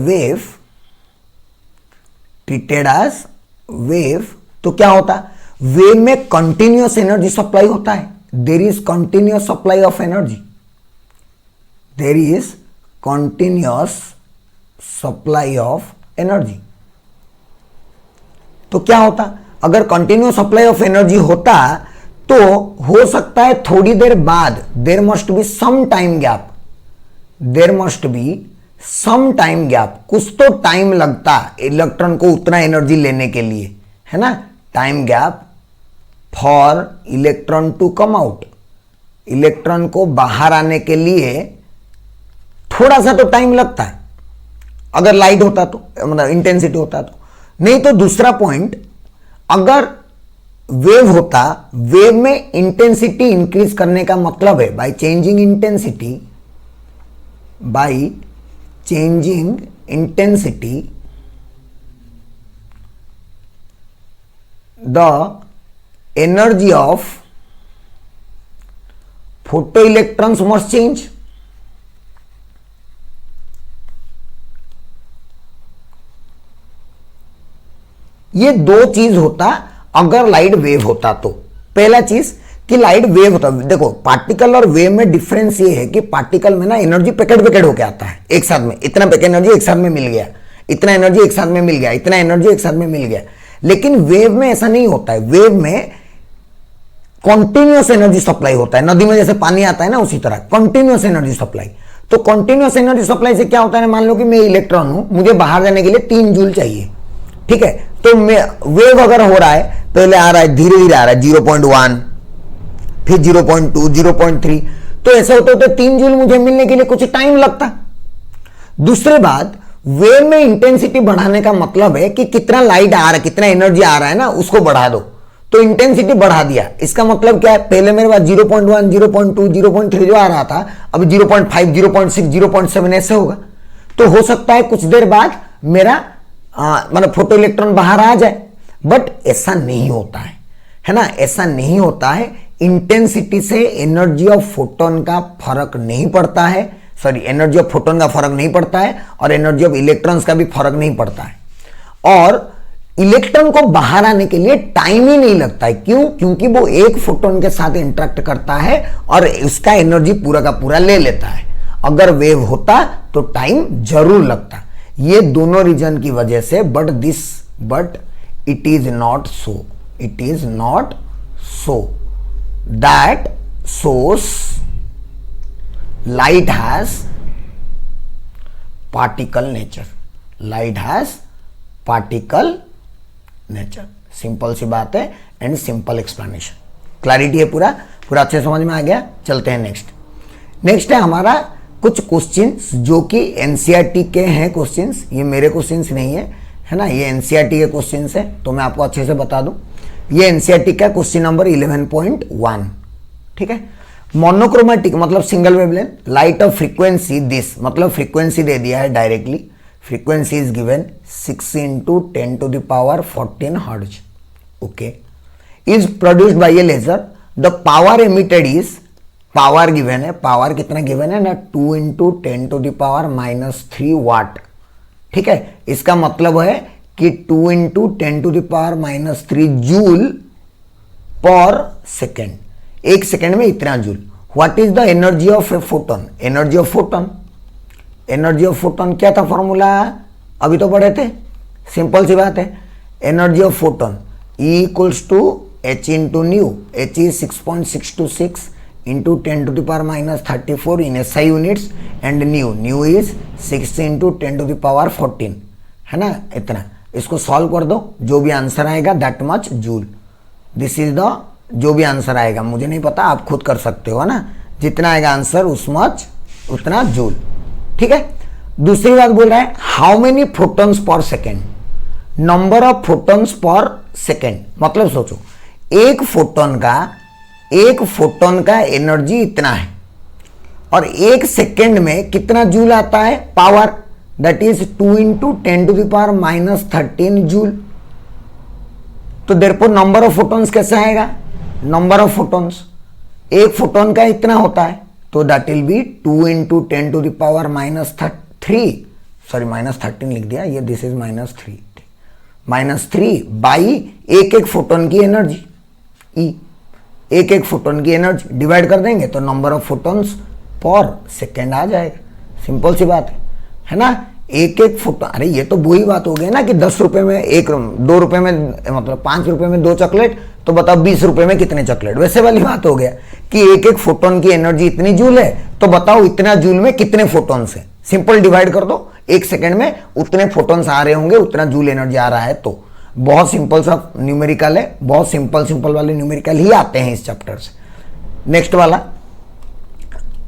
wave, तो क्या होता? वेव में कंटिन्यूअस एनर्जी सप्लाई होता है, there is continuous supply of energy, there is continuous supply of energy. तो क्या होता? अगर कंटिन्यूअस सप्लाई ऑफ एनर्जी होता तो हो सकता है थोड़ी देर बाद there must be some time gap, कुछ तो टाइम लगता इलेक्ट्रॉन को उतना एनर्जी लेने के लिए, है ना, time gap for electron to come out, electron को बाहर आने के लिए थोड़ा सा तो टाइम लगता है अगर लाइट होता तो, मतलब इंटेंसिटी होता तो। नहीं तो दूसरा पॉइंट, अगर वेव होता, वेव में इंटेंसिटी इंक्रीज करने का मतलब है by changing intensity the energy of photo electrons must change. ये दो चीज होता अगर लाइट वेव होता तो। पहला चीज कि लाइट वेव होता, देखो पार्टिकल और वेव में डिफरेंस ये है कि पार्टिकल में ना एनर्जी पैकेट होके आता है एक साथ में, इतना एनर्जी एक साथ में मिल गया, इतना एनर्जी एक साथ में मिल गया, इतना एनर्जी एक साथ में मिल गया। लेकिन वेव में ऐसा नहीं होता है, वेव में कॉन्टिन्यूअस एनर्जी सप्लाई होता है, नदी में जैसे पानी आता है ना उसी तरह कॉन्टिन्यूअस एनर्जी सप्लाई। तो कॉन्टिन्यूअस एनर्जी सप्लाई से क्या होता है, मान लो कि मैं इलेक्ट्रॉन हूं, मुझे बाहर जाने के लिए 3 जूल चाहिए, ठीक है। तो वेव अगर हो रहा है, पहले आ रहा है धीरे धीरे आ रहा है 0.1, फिर 0.2, 0.3, तो ऐसा होता है 3 जूल मुझे मिलने के लिए कुछ टाइम लगता। दूसरी बात, वेव में इंटेंसिटी बढ़ाने का मतलब है कि कितना लाइट आ रहा है, कितना एनर्जी आ रहा है ना, उसको बढ़ा दो, तो इंटेंसिटी बढ़ा दिया। इसका मतलब क्या है, पहले मेरे पास 0.1, 0.2, 0.3 जो आ रहा था, अब 0.5, 0.6, 0.7 ऐसे होगा। तो हो सकता है कुछ देर बाद मेरा मतलब फोटो इलेक्ट्रॉन बाहर आ जाए, बट ऐसा नहीं होता है ना, ऐसा नहीं होता है। इंटेंसिटी से एनर्जी ऑफ फोटोन का फर्क नहीं पड़ता है, सॉरी एनर्जी ऑफ फोटोन का फर्क नहीं पड़ता है, और एनर्जी ऑफ इलेक्ट्रॉन्स का भी फर्क नहीं पड़ता है। और इलेक्ट्रॉन को बाहर आने के लिए टाइम ही नहीं लगता है। क्यों? क्योंकि वो एक फोटोन के साथ इंटरेक्ट करता है और उसका एनर्जी पूरा का पूरा ले लेता है। अगर वेव होता तो टाइम जरूर लगता। ये दोनों रीजन की वजह से, but it is not so that source light has particle nature. Simple सी बात है एंड सिंपल एक्सप्लेनेशन। क्लैरिटी है, पूरा अच्छे समझ में आ गया। चलते हैं नेक्स्ट है हमारा कुछ क्वेश्चंस जो कि एनसीईआरटी के हैं क्वेश्चंस, ये मेरे क्वेश्चंस नहीं है ना, ये एनसीईआरटी के क्वेश्चंस है, तो मैं आपको अच्छे से बता दूं। ये एनसीईआरटी का क्वेश्चन नंबर 11.1, ठीक है। मोनोक्रोमेटिक मतलब single wavelength, light of frequency this, मतलब फ्रीक्वेंसी दे दिया है directly, frequency is given 6 × 10⁻14 hertz, okay, is produced by a laser, the power emitted is, power given है, पावर कितना गिवन है ना, 2 × 10⁻³ वाट, ठीक है। इसका मतलब है कि 2 × 10⁻³ जूल पर सेकेंड, एक सेकेंड में इतना joule. What is the energy of a photon, energy of photon क्या था फॉर्मूला, अभी तो पढ़े थे, सिंपल सी बात है। Energy of photon E = h × new, h is 6.626 × 10⁻34 in SI units and new is 6 × 10⁻14, है ना, इतना। इसको सॉल्व कर दो, जो भी आंसर आएगा that much joule. This is the, जो भी आंसर आएगा मुझे नहीं पता, आप खुद कर सकते हो ना, जितना आएगा आंसर उस मच उतना जूल, ठीक है। दूसरी बात बोल रहा है how many photons per second, number of photons per second, मतलब सोचो एक फोटोन का एनर्जी इतना है और एक सेकेंड में कितना जूल आता है पावर, दैट इज 2 × 10⁻13 जूल। तो देयरफॉर नंबर ऑफ फोटॉन्स कैसे आएगा, नंबर ऑफ फोटॉन्स, एक फोटोन का इतना होता है, तो that will be 2 into 10 to the power -3, sorry -13 लिख दिया, ये दिस इज -3 बाई एक एक फोटोन की एनर्जी ई, एक एक फोटोन की एनर्जी डिवाइड कर देंगे तो number of photons per second आ जाएगा। सिंपल सी बात है ना। एक एक फोटोन, अरे ये तो वही बात हो गई ना कि 10 रुपए में एक, 2 रुपए में मतलब 5 रुपए में 2 चॉकलेट, तो बताओ 20 रुपए में कितने चॉकलेट, वैसे वाली बात हो गया कि एक एक फोटोन की एनर्जी इतनी जूल है, तो बताओ इतना जूल में कितने फोटोन्स हैं। सिंपल डिवाइड कर दो, एक सेकंड में उतने फोटोन्स आ रहे होंगे, उतना जूल एनर्जी आ रहा है। तो बहुत सिंपल सा न्यूमेरिकल है, बहुत सिंपल वाले न्यूमेरिकल ही आते हैं इस चैप्टर से। नेक्स्ट वाला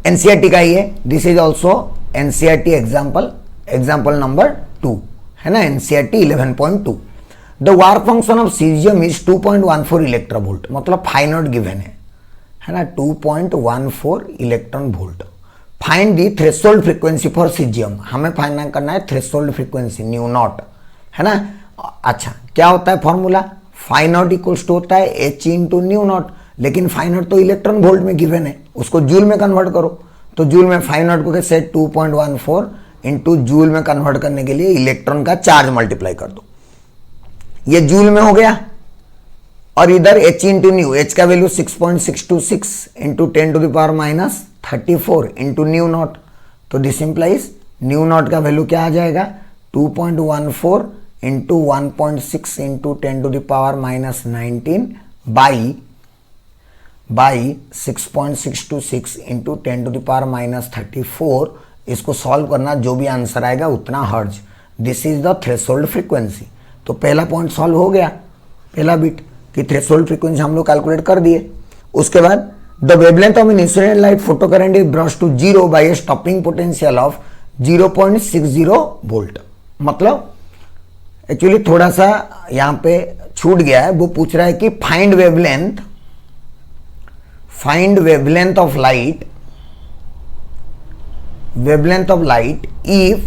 एनसीईआरटी का ही है, this is also NCERT example number 2 है ना, NCERT 11.2। The work function of caesium is 2.14 electron volt, मतलब फाइव नॉट गिवन है ना, 2.14 electron volt. Find the threshold frequency for caesium, हमें फाइंड करना है थ्रेशोल्ड फ्रीक्वेंसी न्यू नॉट, है ना। अच्छा, क्या होता है formula, phi naught equals to होता है एच इंटू न्यू नॉट, लेकिन फाइव नॉट तो इलेक्ट्रॉन वोल्ट में गिवन है, उसको जूल में कन्वर्ट करो, तो जूल में फाइव नॉट को कैसे 2.14 इंटू जूल में कन्वर्ट करने के लिए इलेक्ट्रॉन का चार्ज मल्टीप्लाई कर दो, ये जूल में हो गया, और इधर एच इंटू न्यू, एच का value 6.626 into 10 to the power -34 into nu naught, तो दिस इंप्लाइज न्यू नॉट का वैल्यू क्या आ जाएगा 2.14 into 1.6 into 10 to the power -19 by 6.626 into 10 to the power -34। इसको सॉल्व करना, जो भी आंसर आएगा उतना हर्ज, this is the threshold frequency. तो पहला पॉइंट सॉल्व हो गया, पहला बिट कि थ्रेशोल्ड फ्रीक्वेंसी हम लोग कैलकुलेट कर दिए। उसके बाद the wavelength of an incident light photo current is brought to 0 by a stopping potential of 0.60 volt. मतलब एक्चुअली थोड़ा सा यहां पे छूट गया है, वो पूछ रहा है कि find wavelength of light if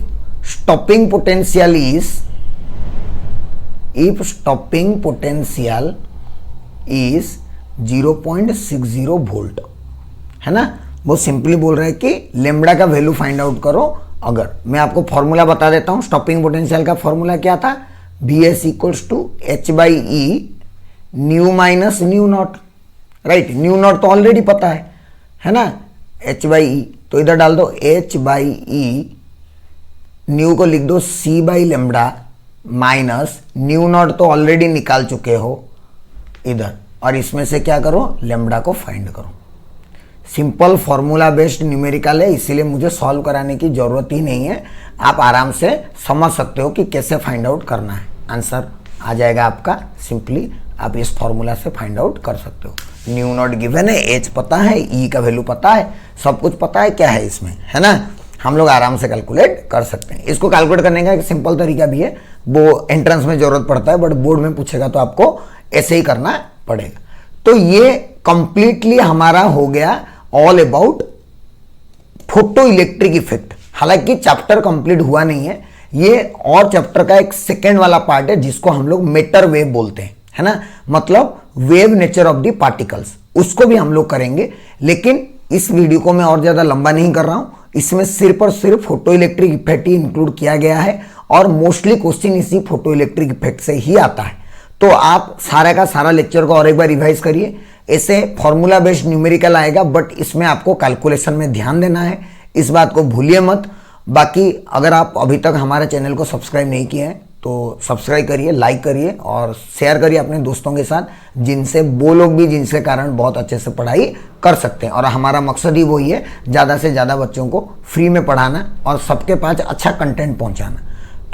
stopping potential is 0.60 volt, है ना। वो सिंपली बोल रहा है कि लेमडा का वैल्यू फाइंड आउट करो। अगर मैं आपको फॉर्मूला बता देता हूं, स्टॉपिंग पोटेंशियल का फॉर्मूला क्या था, Vs equals to h/e nu minus nu naught, right. Nu naught तो ऑलरेडी पता है ना, h/e, तो इधर डाल दो h/e, न्यू को लिख दो c/λ माइनस न्यू नॉट तो ऑलरेडी निकाल चुके हो इधर, और इसमें से क्या करो, लेमडा को फाइंड करो। सिंपल फॉर्मूला बेस्ड न्यूमेरिकल है, इसीलिए मुझे सॉल्व कराने की जरूरत ही नहीं है, आप आराम से समझ सकते हो कि कैसे फाइंड आउट करना है। आंसर आ जाएगा आपका, सिंपली आप इस फॉर्मूला से फाइंड आउट कर सकते हो। न्यू नॉट गिवन है, एच पता है, ई का वैल्यू पता है, सब कुछ पता है क्या है इसमें, है ना। हम लोग आराम से कैलकुलेट कर सकते हैं। इसको कैलकुलेट करने का एक सिंपल तरीका भी है, वो एंट्रेंस में जरूरत पड़ता है, बट बोर्ड में पूछेगा तो आपको ऐसे ही करना पड़ेगा। तो ये कंप्लीटली हमारा हो गया all about photo electric effect. हालांकि चैप्टर कंप्लीट हुआ नहीं है, ये और चैप्टर का एक सेकेंड वाला पार्ट है जिसको हम लोग मेटर वेव बोलते हैं, है ना, मतलब wave nature of the particles, उसको भी हम लोग करेंगे। लेकिन इस वीडियो को मैं और ज्यादा लंबा नहीं कर रहा हूं, इसमें सिर्फ और सिर्फ फोटो इलेक्ट्रिक इफेक्ट ही इंक्लूड किया गया है, और मोस्टली क्वेश्चन इसी फोटो इलेक्ट्रिक इफेक्ट से ही आता है। तो आप सारा का सारा लेक्चर को और एक बार रिवाइज करिए। ऐसे फॉर्मूला बेस्ड न्यूमेरिकल आएगा, बट इसमें आपको कैलकुलेशन में ध्यान देना है, इस बात को भूलिए मत। बाकी अगर आप अभी तक हमारे चैनल को सब्सक्राइब नहीं किए हैं तो सब्सक्राइब करिए, लाइक करिए और शेयर करिए अपने दोस्तों के साथ, जिनसे वो लोग भी जिनसे कारण बहुत अच्छे से पढ़ाई कर सकते हैं। और हमारा मकसद ही वही है, ज़्यादा से ज़्यादा बच्चों को फ्री में पढ़ाना और सबके पास अच्छा कंटेंट पहुंचाना।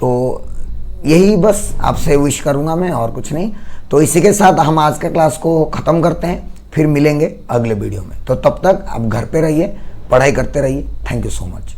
तो यही बस आपसे विश करूंगा मैं, और कुछ नहीं। तो इसी के साथ हम आज के क्लास को ख़त्म करते हैं, फिर मिलेंगे अगले वीडियो में। तो तब तक आप घर पे रहिए, पढ़ाई करते रहिए। Thank you so much.